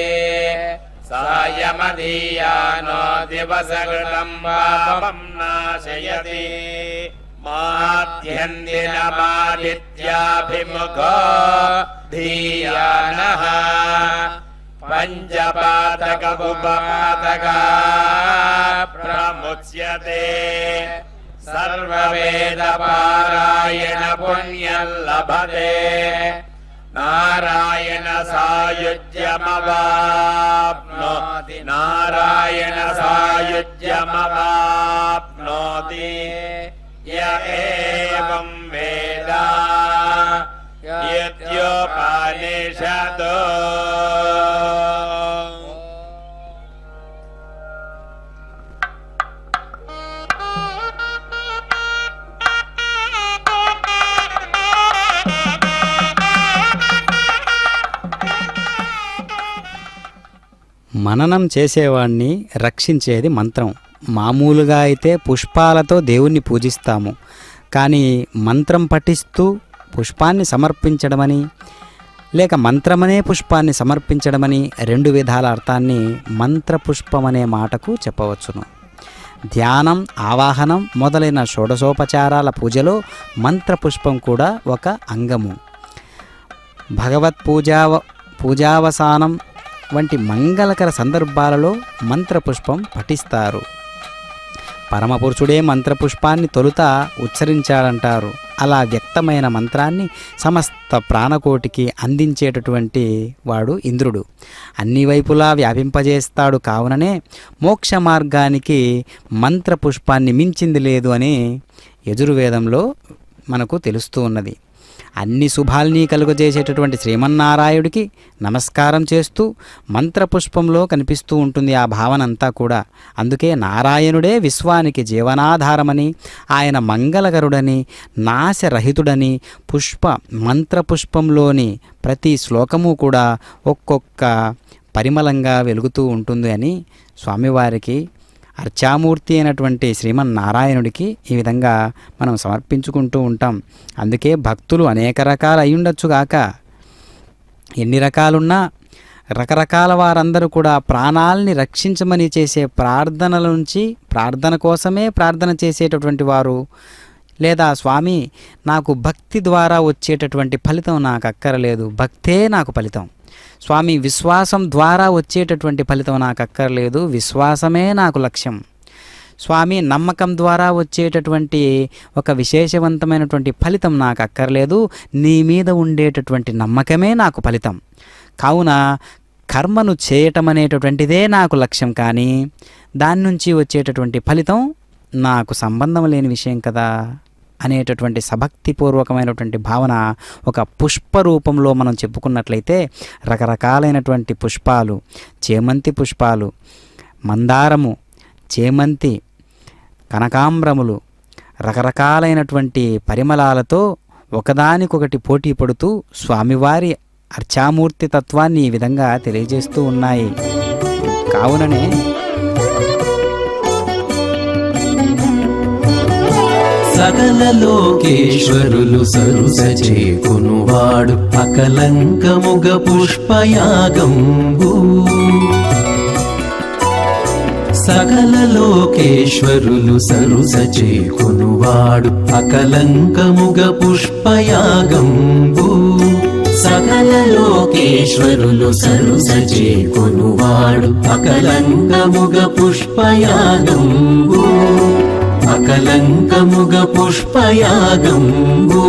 సాయమధీయానో దివసకృతం పాపం నాశయతి మాధ్యందినమాదిత్యాభిముఖో ధీయానః పంచపాతకముపపాతకా ప్రముచ్యతే సర్వవేదపారాయణ పుణ్యం లభతే నారాయణ సాయుజ్యమవాప్నోతి నారాయణ సాయుజ్యమవాప్నోతి య ఏవం వేద యత్యోపనిషదో. మననం చేసేవాణ్ణి రక్షించేది మంత్రం. మామూలుగా అయితే పుష్పాలతో దేవుణ్ణి పూజిస్తాము, కానీ మంత్రం పఠిస్తూ పుష్పాన్ని సమర్పించడమని లేక మంత్రమనే పుష్పాన్ని సమర్పించడమని రెండు విధాల అర్థాన్ని మంత్రపుష్పం అనే మాటకు చెప్పవచ్చును. ధ్యానం, ఆవాహనం మొదలైన షోడశోపచారాల పూజలో మంత్రపుష్పం కూడా ఒక అంగము. భగవత్ పూజావసానం వంటి మంగళకర సందర్భాలలో మంత్రపుష్పం పఠిస్తారు. పరమపురుషుడే మంత్రపుష్పాన్ని తొలుత ఉచ్చరించాడంటారు. అలా వ్యక్తమైన మంత్రాన్ని సమస్త ప్రాణకోటికి అందించేటటువంటి వాడు ఇంద్రుడు. అన్ని వైపులా వ్యాపింపజేస్తాడు. కావుననే మోక్ష మార్గానికి మంత్రపుష్పాన్ని మించింది లేదు అని యజుర్వేదంలో మనకు తెలుస్తూ ఉన్నది. అన్ని శుభాల్ని కలుగజేసేటటువంటి శ్రీమన్నారాయుడికి నమస్కారం చేస్తూ మంత్రపుష్పంలో కనిపిస్తూ ఉంటుంది ఆ భావన అంతా కూడా. అందుకే నారాయణుడే విశ్వానికి జీవనాధారమని, ఆయన మంగళకరుడని, నాశరహితుడని మంత్రపుష్పంలోని ప్రతి శ్లోకము కూడా ఒక్కొక్క పరిమళంగా వెలుగుతూ ఉంటుంది అని స్వామివారికి అర్చామూర్తి అయినటువంటి శ్రీమన్నారాయణుడికి ఈ విధంగా మనం సమర్పించుకుంటూ ఉంటాం. అందుకే భక్తులు అనేక రకాలు అయ్యుండొచ్చుగాక, ఎన్ని రకాలున్నా రకరకాల వారందరూ కూడా ప్రాణాలని రక్షించమని చేసే ప్రార్థనల నుంచి ప్రార్థన కోసమే ప్రార్థన చేసేటటువంటి వారు, లేదా స్వామి నాకు భక్తి ద్వారా వచ్చేటటువంటి ఫలితం నాకు అక్కరలేదు, భక్తే నాకు ఫలితం, స్వామి విశ్వాసం ద్వారా వచ్చేటటువంటి ఫలితం నాకు అక్కర్లేదు, విశ్వాసమే నాకు లక్ష్యం, స్వామి నమ్మకం ద్వారా వచ్చేటటువంటి ఒక విశేషవంతమైనటువంటి ఫలితం నాకు అక్కర్లేదు, నీ మీద ఉండేటటువంటి నమ్మకమే నాకు ఫలితం, కావున కర్మను చేయటం అనేటటువంటిదే నాకు లక్ష్యం, కానీ దాని నుంచి వచ్చేటటువంటి ఫలితం నాకు సంబంధం లేని విషయం కదా అనేటటువంటి సభక్తిపూర్వకమైనటువంటి భావన ఒక పుష్ప రూపంలో మనం చెప్పుకున్నట్లయితే రకరకాలైనటువంటి పుష్పాలు, చేమంతి పుష్పాలు, మందారము, చేమంతి, కనకాంబరములు రకరకాలైనటువంటి పరిమళాలతో ఒకదానికొకటి పోటీ పడుతూ స్వామివారి అర్చామూర్తి తత్వాన్ని ఈ విధంగా తెలియజేస్తూ ఉన్నాయి. కావుననే సకల లోకేశ్వరులు సరుసచేకొనువాడు అకలంకముగ పుష్పయాగంబు. సకల లోకేశ్వరులు సరుసచేకొనువాడు అకలంకముగ పుష్పయాగంబు. సకల లోకేశ్వరులు సరుసచేకొనువాడు అకలంకముగ పుష్పయాగంబు. అకలంకముగ పుష్పయాగంబు.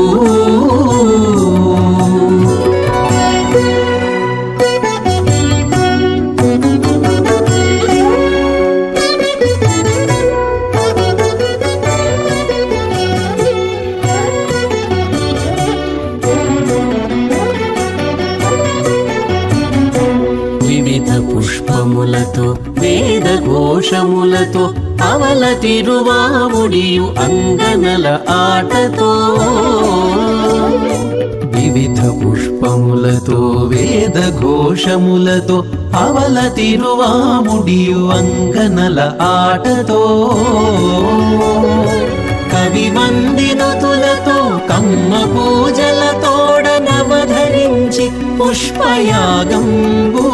వివిధ పుష్పములతో వేద ఘోషములతో అవల తిరువాముడియు అంగనల ఆటతో. వివిధ పుష్పములతో వేద ఘోషములతో అవల తిరువాముడియు అంగనల ఆటతో. కవి వందినుతులతో కమ్మ పూజలతోడ నవధరించి పుష్పయాగంబు.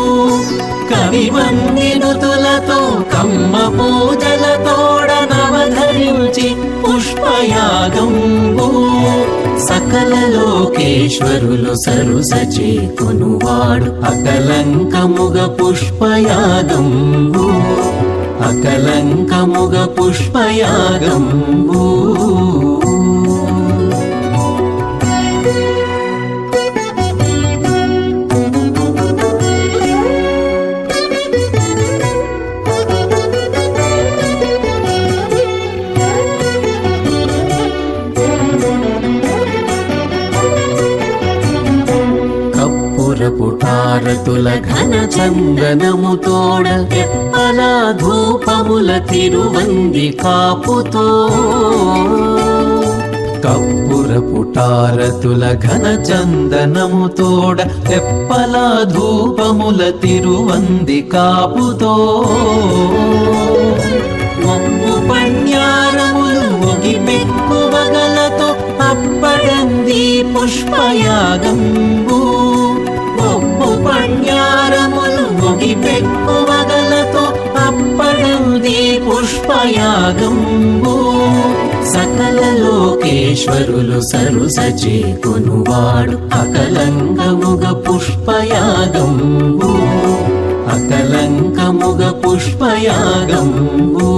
కవి వందినుతులతో కమ్మ పూజలతోడ నవధరించి పుష్పయాగంబు. సకల సకల లోకేశ్వరులు సరుసచే కొనువాడు అకలంకముగ పుష్పయాగంబు అకలంకముగ పుష్పయాగంబు పుటారతుల ఘన చందనము తోడ తెప్పల ధూపముల తిరువంది కాపుతో కప్పుర పుటారతుల ఘన చందనము తోడ తెప్పల ధూపముల తిరువంది కాపుతో మొక్కు పణ్యారములు ఒగి పెక్కువగలతో అప్పడంది పుష్పయాగంబు ఒప్పు పణ్యారములు ఒగి పెక్కువగలతో అప్పడంది పుష్పయాగంబు సకల లోకేశ్వరులు సరుసచే కొనువాడు అకలంకముగ పుష్పయాగంబు అకలంకముగ పుష్పయాగంబు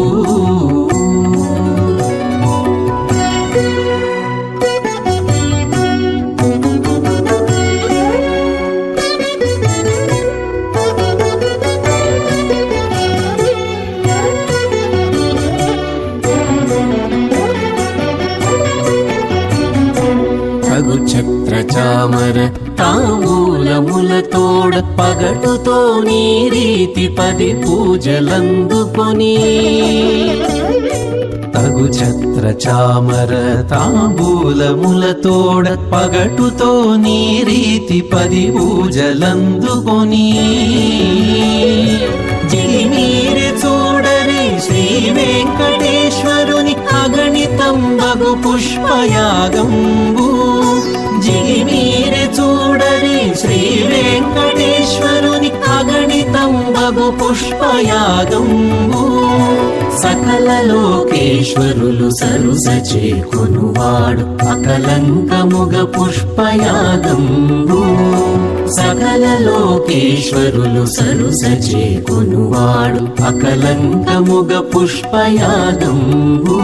చామర తాంబూలములతోడ పగటుతో నీ రీతి 10 పూజలందుకొని తగు ఛత్ర చామర తాంబూలములతోడ పగటుతో నీ రీతి 10 పూజలందుకొని జిలిమీరి చూడరే శ్రీ వెంకటేశ్వరుని అగణితంబగు పుష్పయాగంబు జిలిమీరి చూడరే శ్రీ వెంకటేశ్వరుని అగణితంబగు పుష్పయాగంబు సకల లోకేశ్వరులు సరుసచే కొనువాడు అకలంకముగ పుష్పయాగంబు సకల లోకేశ్వరులు సరుసచే కొనువాడు అకలంకముగ పుష్పయాగంబు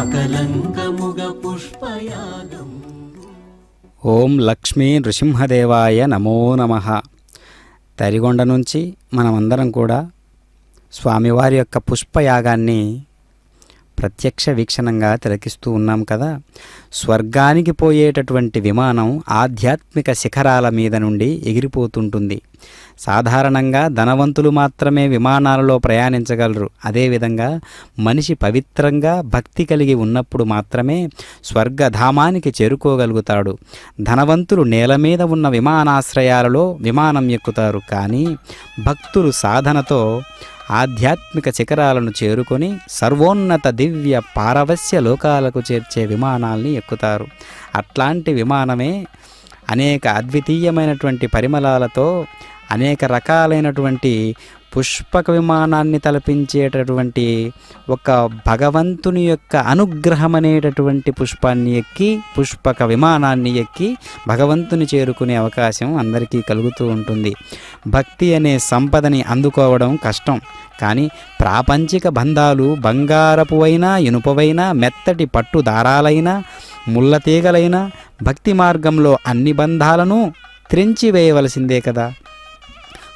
అకలంకముగ పుష్పయాగంబు. ఓం లక్ష్మీ నృసింహదేవాయ నమో నమః. తరిగొండ నుంచి మనమందరం కూడా స్వామివారి యొక్క పుష్పయాగాన్ని ప్రత్యక్ష వీక్షణంగా తిలకిస్తూ ఉన్నాం కదా. స్వర్గానికి పోయేటటువంటి విమానం ఆధ్యాత్మిక శిఖరాల మీద నుండి ఎగిరిపోతుంటుంది. సాధారణంగా ధనవంతులు మాత్రమే విమానాలలో ప్రయాణించగలరు. అదేవిధంగా మనిషి పవిత్రంగా భక్తి కలిగి ఉన్నప్పుడు మాత్రమే స్వర్గధామానికి చేరుకోగలుగుతాడు. ధనవంతులు నేల మీద ఉన్న విమానాశ్రయాలలో విమానం ఎక్కుతారు. కానీ భక్తులు సాధనతో ఆధ్యాత్మిక శిఖరాలను చేరుకొని సర్వోన్నత దివ్య పారవస్య లోకాలకు చేర్చే విమానాల్ని ఎక్కుతారు. అట్లాంటి విమానమే అనేక అద్వితీయమైనటువంటి పరిమళాలతో అనేక రకాలైనటువంటి పుష్పక విమానాన్ని తలపించేటటువంటి ఒక భగవంతుని యొక్క అనుగ్రహం అనేటటువంటి పుష్పాన్ని ఎక్కి పుష్పక విమానాన్ని ఎక్కి భగవంతుని చేరుకునే అవకాశం అందరికీ కలుగుతూ ఉంటుంది. భక్తి అనే సంపదని అందుకోవడం కష్టం. కానీ ప్రాపంచిక బంధాలు బంగారపు అయినా ఇనుపవైనా మెత్తటి పట్టు దారాలైనా ముళ్ళ తీగలైనా భక్తి మార్గంలో అన్ని బంధాలను త్రెంచివేయవలసిందే కదా.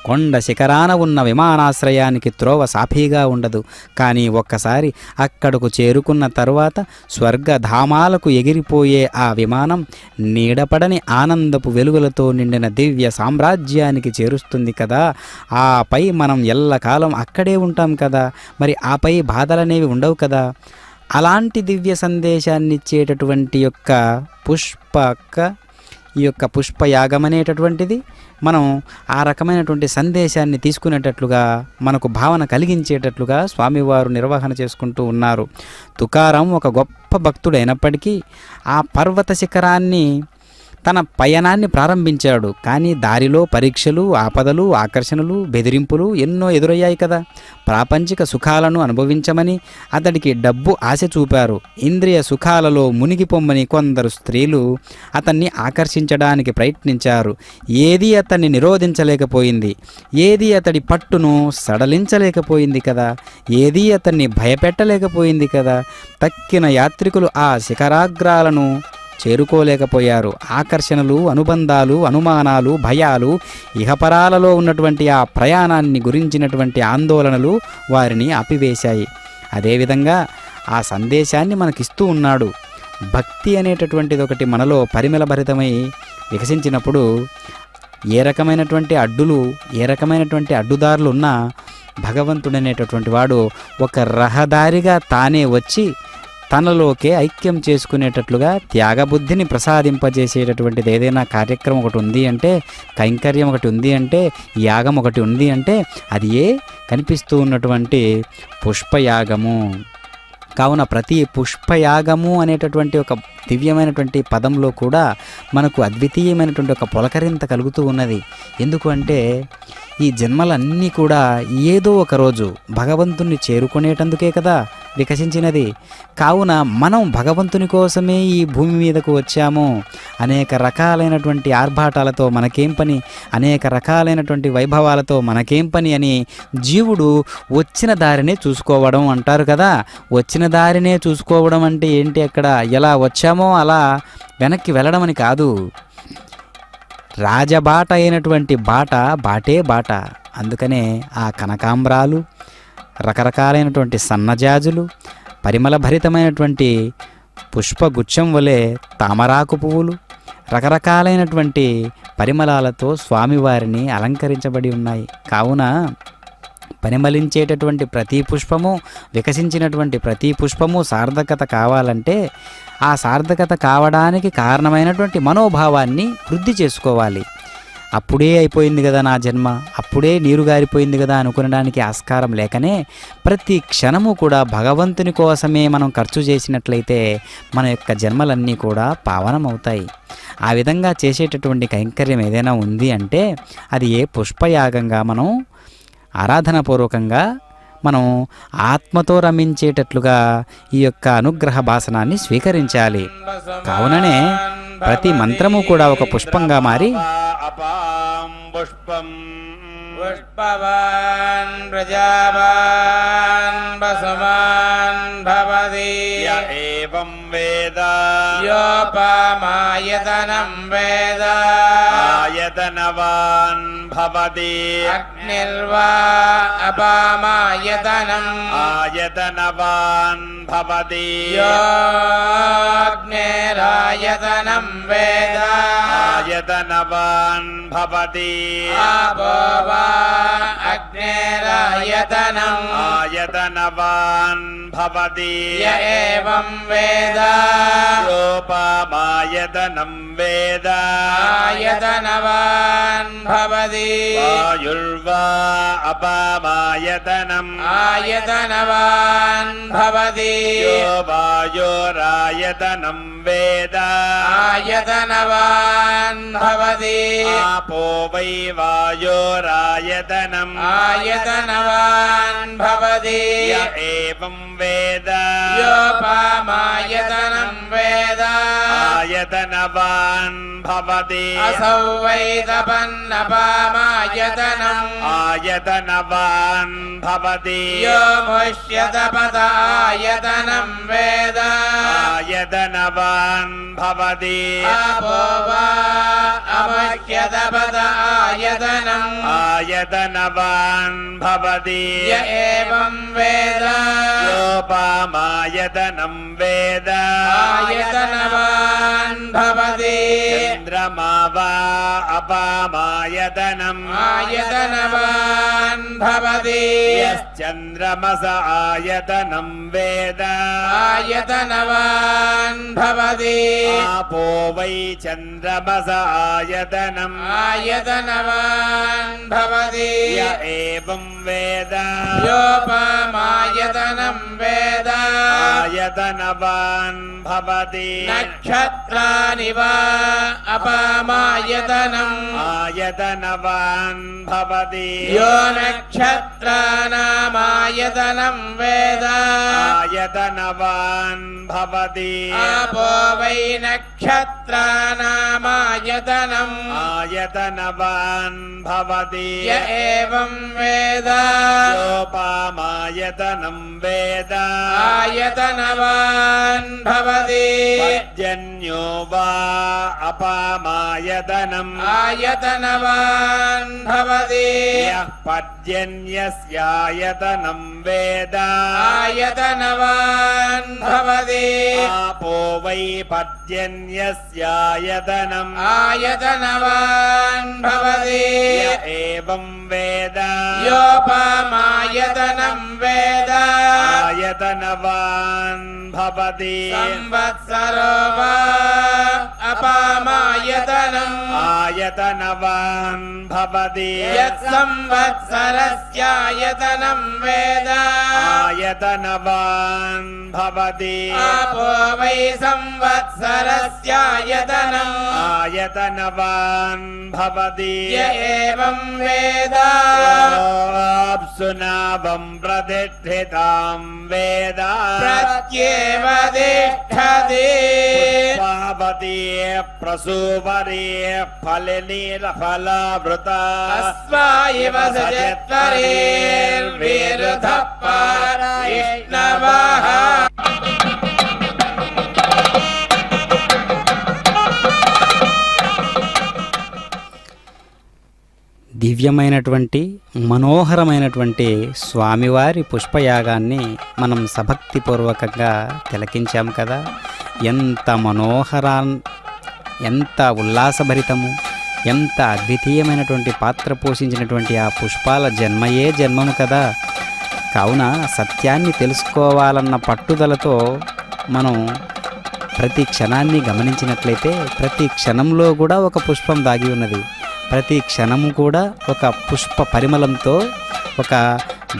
కొండ శిఖరాన ఉన్న విమానాశ్రయానికి త్రోవ సాఫీగా ఉండదు. కానీ ఒక్కసారి అక్కడకు చేరుకున్న తరువాత స్వర్గధామాలకు ఎగిరిపోయే ఆ విమానం నీడపడని ఆనందపు వెలుగులతో నిండిన దివ్య సామ్రాజ్యానికి చేరుస్తుంది కదా. ఆపై మనం ఎల్లకాలం అక్కడే ఉంటాం కదా. మరి ఆపై బాధలనేవి ఉండవు కదా. అలాంటి దివ్య సందేశాన్ని ఇచ్చేటటువంటి ఈ యొక్క పుష్పయాగం అనేటటువంటిది మనం ఆ రకమైనటువంటి సందేశాన్ని తీసుకునేటట్లుగా మనకు భావన కలిగించేటట్లుగా స్వామివారు నిర్వహణ చేసుకుంటూ ఉన్నారు. తుకారం ఒక గొప్ప భక్తుడైనప్పటికీ ఆ పర్వత శిఖరాన్ని తన పయనాన్ని ప్రారంభించాడు. కానీ దారిలో పరీక్షలు, ఆపదలు, ఆకర్షణలు, బెదిరింపులు ఎన్నో ఎదురయ్యాయి కదా. ప్రాపంచిక సుఖాలను అనుభవించమని అతడికి డబ్బు ఆశ చూపారు. ఇంద్రియ సుఖాలలో మునిగిపోమ్మని కొందరు స్త్రీలు అతన్ని ఆకర్షించడానికి ప్రయత్నించారు. ఏదీ అతన్ని నిరోధించలేకపోయింది, ఏదీ అతడి పట్టును సడలించలేకపోయింది కదా, ఏదీ అతన్ని భయపెట్టలేకపోయింది కదా. తక్కిన యాత్రికులు ఆ శిఖరాగ్రాలను చేరుకోలేకపోయారు. ఆకర్షణలు, అనుబంధాలు, అనుమానాలు, భయాలు, ఇహపరాలలో ఉన్నటువంటి ఆ ప్రయాణాన్ని గురించినటువంటి ఆందోళనలు వారిని ఆపివేశాయి. అదేవిధంగా ఆ సందేశాన్ని మనకిస్తూ ఉన్నాడు. భక్తి అనేటటువంటిది ఒకటి మనలో పరిమళభరితమై వికసించినప్పుడు ఏ రకమైనటువంటి అడ్డులు, ఏ రకమైనటువంటి అడ్డుదారులు ఉన్నా భగవంతుడనేటటువంటి వాడు ఒక రహదారిగా తానే వచ్చి తనలోకే ఐక్యం చేసుకునేటట్లుగా త్యాగబుద్ధిని ప్రసాదింపజేసేటటువంటిది ఏదైనా కార్యక్రమం ఒకటి ఉంది అంటే, కైంకర్యం ఒకటి ఉంది అంటే, యాగం ఒకటి ఉంది అంటే అది కనిపిస్తూ ఉన్నటువంటి పుష్పయాగము. కావున ప్రతి పుష్పయాగము అనేటటువంటి ఒక దివ్యమైనటువంటి పదంలో కూడా మనకు అద్వితీయమైనటువంటి ఒక పులకరింత కలుగుతూ ఉన్నది. ఎందుకు అంటే ఈ జన్మలన్నీ కూడా ఏదో ఒక రోజు భగవంతుణ్ణి చేరుకునేటందుకే కదా వికసించినది. కావున మనం భగవంతుని కోసమే ఈ భూమి మీదకు వచ్చాము. అనేక రకాలైనటువంటి ఆర్భాటాలతో మనకేం పని, అనేక రకాలైనటువంటి వైభవాలతో మనకేం పని అని జీవుడు వచ్చిన దారినే చూసుకోవడం అంటారు కదా. వచ్చిన దారినే చూసుకోవడం అంటే ఏంటి? అక్కడ ఎలా వచ్చామో అలా వెనక్కి వెళ్ళడం అని కాదు. రాజబాట అయినటువంటి బాటే బాట. అందుకనే ఆ కనకాంబరాలు, రకరకాలైనటువంటి సన్నజాజులు, పరిమళభరితమైనటువంటి పుష్పగుచ్చం వలె తామరాకు పువ్వులు, రకరకాలైనటువంటి పరిమళాలతో స్వామివారిని అలంకరించబడి ఉన్నాయి. కావున పరిమళించేటటువంటి ప్రతి పుష్పము, వికసించినటువంటి ప్రతి పుష్పము సార్థకత కావాలంటే ఆ సార్థకత కావడానికి కారణమైనటువంటి మనోభావాన్ని వృద్ధి చేసుకోవాలి. అప్పుడే అయిపోయింది కదా నా జన్మ, అప్పుడే నీరు గారిపోయింది కదా అనుకునడానికి ఆస్కారం లేకనే ప్రతి క్షణము కూడా భగవంతుని కోసమే మనం ఖర్చు చేసినట్లయితే మన యొక్క జన్మలన్నీ కూడా పావనమవుతాయి. ఆ విధంగా చేసేటటువంటి కైంకర్యం ఏదైనా ఉంది అంటే అది పుష్పయాగంగా మనం ఆరాధనాపూర్వకంగా మనం ఆత్మతో రమించేటట్లుగా ఈ యొక్క అనుగ్రహ భాసనాన్ని స్వీకరించాలి. కావుననే ప్రతి మంత్రము కూడా ఒక పుష్పంగా మారి అపాం పుష్పం పుష్పవాన్ ప్రజావాన్ వసుమాన్ భవతి య ఏవం వేద యోపమాయతనం వేద ఆయతనవాన్ భవతి అగ్నిర్వా అపామాయతనం ఆయతనవాన్ భవతి యోగ్నిరాయతనం వేద ఆయతనవాన్ భవతి ఆపో వా అగ్నిరాయతనం ఆయతనవాన్ భవతి య ఏవం వేద రూపమాయతనం వేద ఆయతనవాన్ భవతి వాయుర్వా అపామాయతనం ఆయతనవాన్ భవతి యో వాయోరాయతనం వేద ఆయతనవాన్ భవతి ఆపో వై వాయోరాయతనం ఆయతనవాన్ భవతి య ఏవం వేద యోపమాయతనం వేద ఆయతనవాన్ భవతి అసౌ వై తపన్నపామాయతనం ఆయతనవాన్ భవతి యో ముష్యతపదాయతనం వేద ఆయతనవాన్ భవతి ఆపో వా అమహ్యతపదాయతనం ఆయతనవాన్ భవతి య ఏవం వేద యోపమాయతనం వేద ఆయతనవాన్ భవతి చంద్రమా వా అపామాయతనం ఆయతనవాన్ భవతి యశ్చంద్రమస ఆయతనం వేద ఆయతనవాన్ భవతి ఆపో వై చంద్రమస ఆయతనం ఆయతనవాన్ భవతి య ఏవం వేద యోపమాయతనం వేద आयतनवान् भवति नक्षत्राणि वा अपामायतनम् आयतनवान् भवति यो नक्षत्राणामायतनं वेद आयतनवान् भवति आपो वै नक्षत्राणामायतनम् आयतनवान् भवति य एवं वेद योपामायतनं वेद आयतनवान् भवति पर्जन्यो वा अपामायतनम् आयतनवान् भवति यः पर्जन्यस्यायतनं वेद आयतनवान् भवति आपो वै पर्जन्यस्यायतनम् आयतनवान् भवति य एवं वेद योपमायतनं वेद आयतनवान् भवति संवत्सरो वा अपामायतनम् आयतनवान् भवति यत्संवत्सरस्यायतनं वेद आयतनवान् भवति आपो वै संवत्सरस्यायतनम् आयतनवान् भवति य एवं वेद सुनावं प्रतिष्ठितां वेद प्रत्येव तिष्ठति पुष्पावती प्रसूवरी फलनीलफलावृता अस्माइव सचत्वरीर्विरुधः पारैष्णवः దివ్యమైనటువంటి మనోహరమైనటువంటి స్వామివారి పుష్పయాగాన్ని మనం సభక్తిపూర్వకంగా తిలకించాము కదా. ఎంత ఎంత ఉల్లాసభరితము, ఎంత అద్వితీయమైనటువంటి పాత్ర పోషించినటువంటి ఆ పుష్పాల జన్మయే జన్మము కదా. కావున సత్యాన్ని తెలుసుకోవాలన్న పట్టుదలతో మనం ప్రతి క్షణాన్ని గమనించినట్లయితే ప్రతి క్షణంలో కూడా ఒక పుష్పం దాగి ఉన్నది. ప్రతి క్షణము కూడా ఒక పుష్ప పరిమళంతో ఒక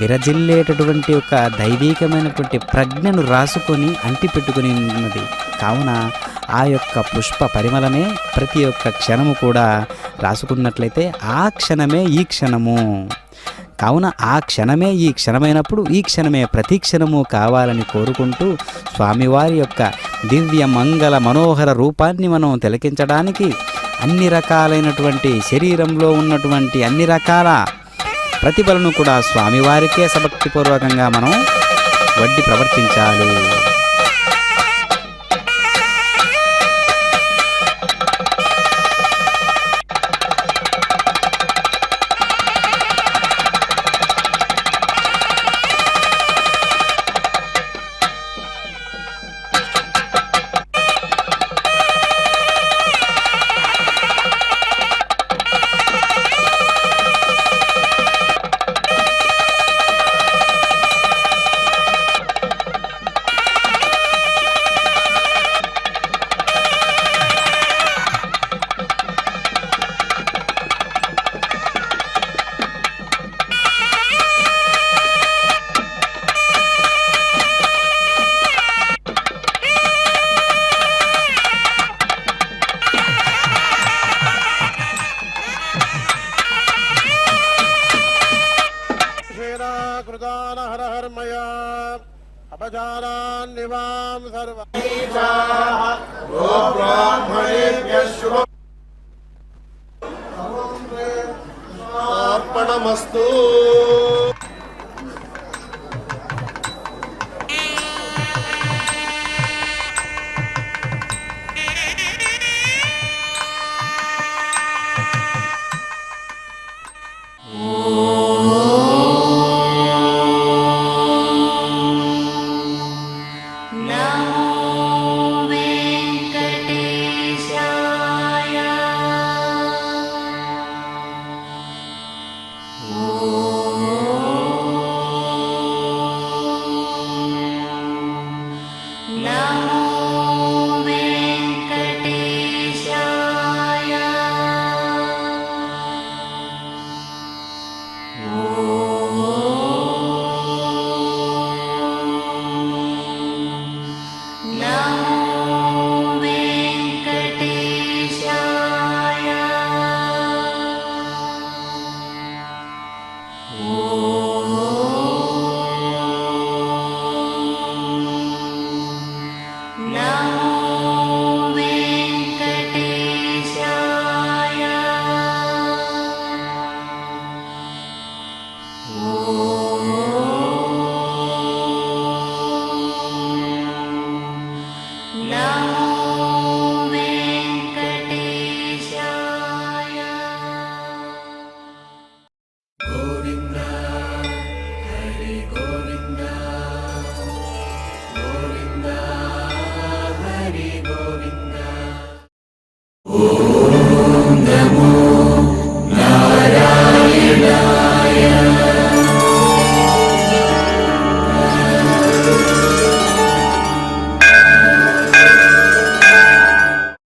విరజిల్లేటటువంటి ఒక దైవీకమైనటువంటి ప్రజ్ఞను రాసుకొని అంటిపెట్టుకుని ఉన్నది. కావున ఆ యొక్క పుష్ప పరిమళమే ప్రతి ఒక్క క్షణము కూడా రాసుకున్నట్లయితే ఆ క్షణమే ఈ క్షణము. కావున ఆ క్షణమే ఈ క్షణమైనప్పుడు ఈ క్షణమే ప్రతి క్షణము కావాలని కోరుకుంటూ స్వామివారి యొక్క దివ్య మంగళ మనోహర రూపాన్ని మనం తిలకించడానికి అన్ని రకాలైనటువంటి శరీరంలో ఉన్నటువంటి అన్ని రకాల ప్రతిభలను కూడా స్వామివారికే సభక్తిపూర్వకంగా మనం వడ్డి ప్రవర్తించాలి. कृतान हर हर मया अपचारान् निवां सर्व अर्पणमस्तु. ఓ ఓం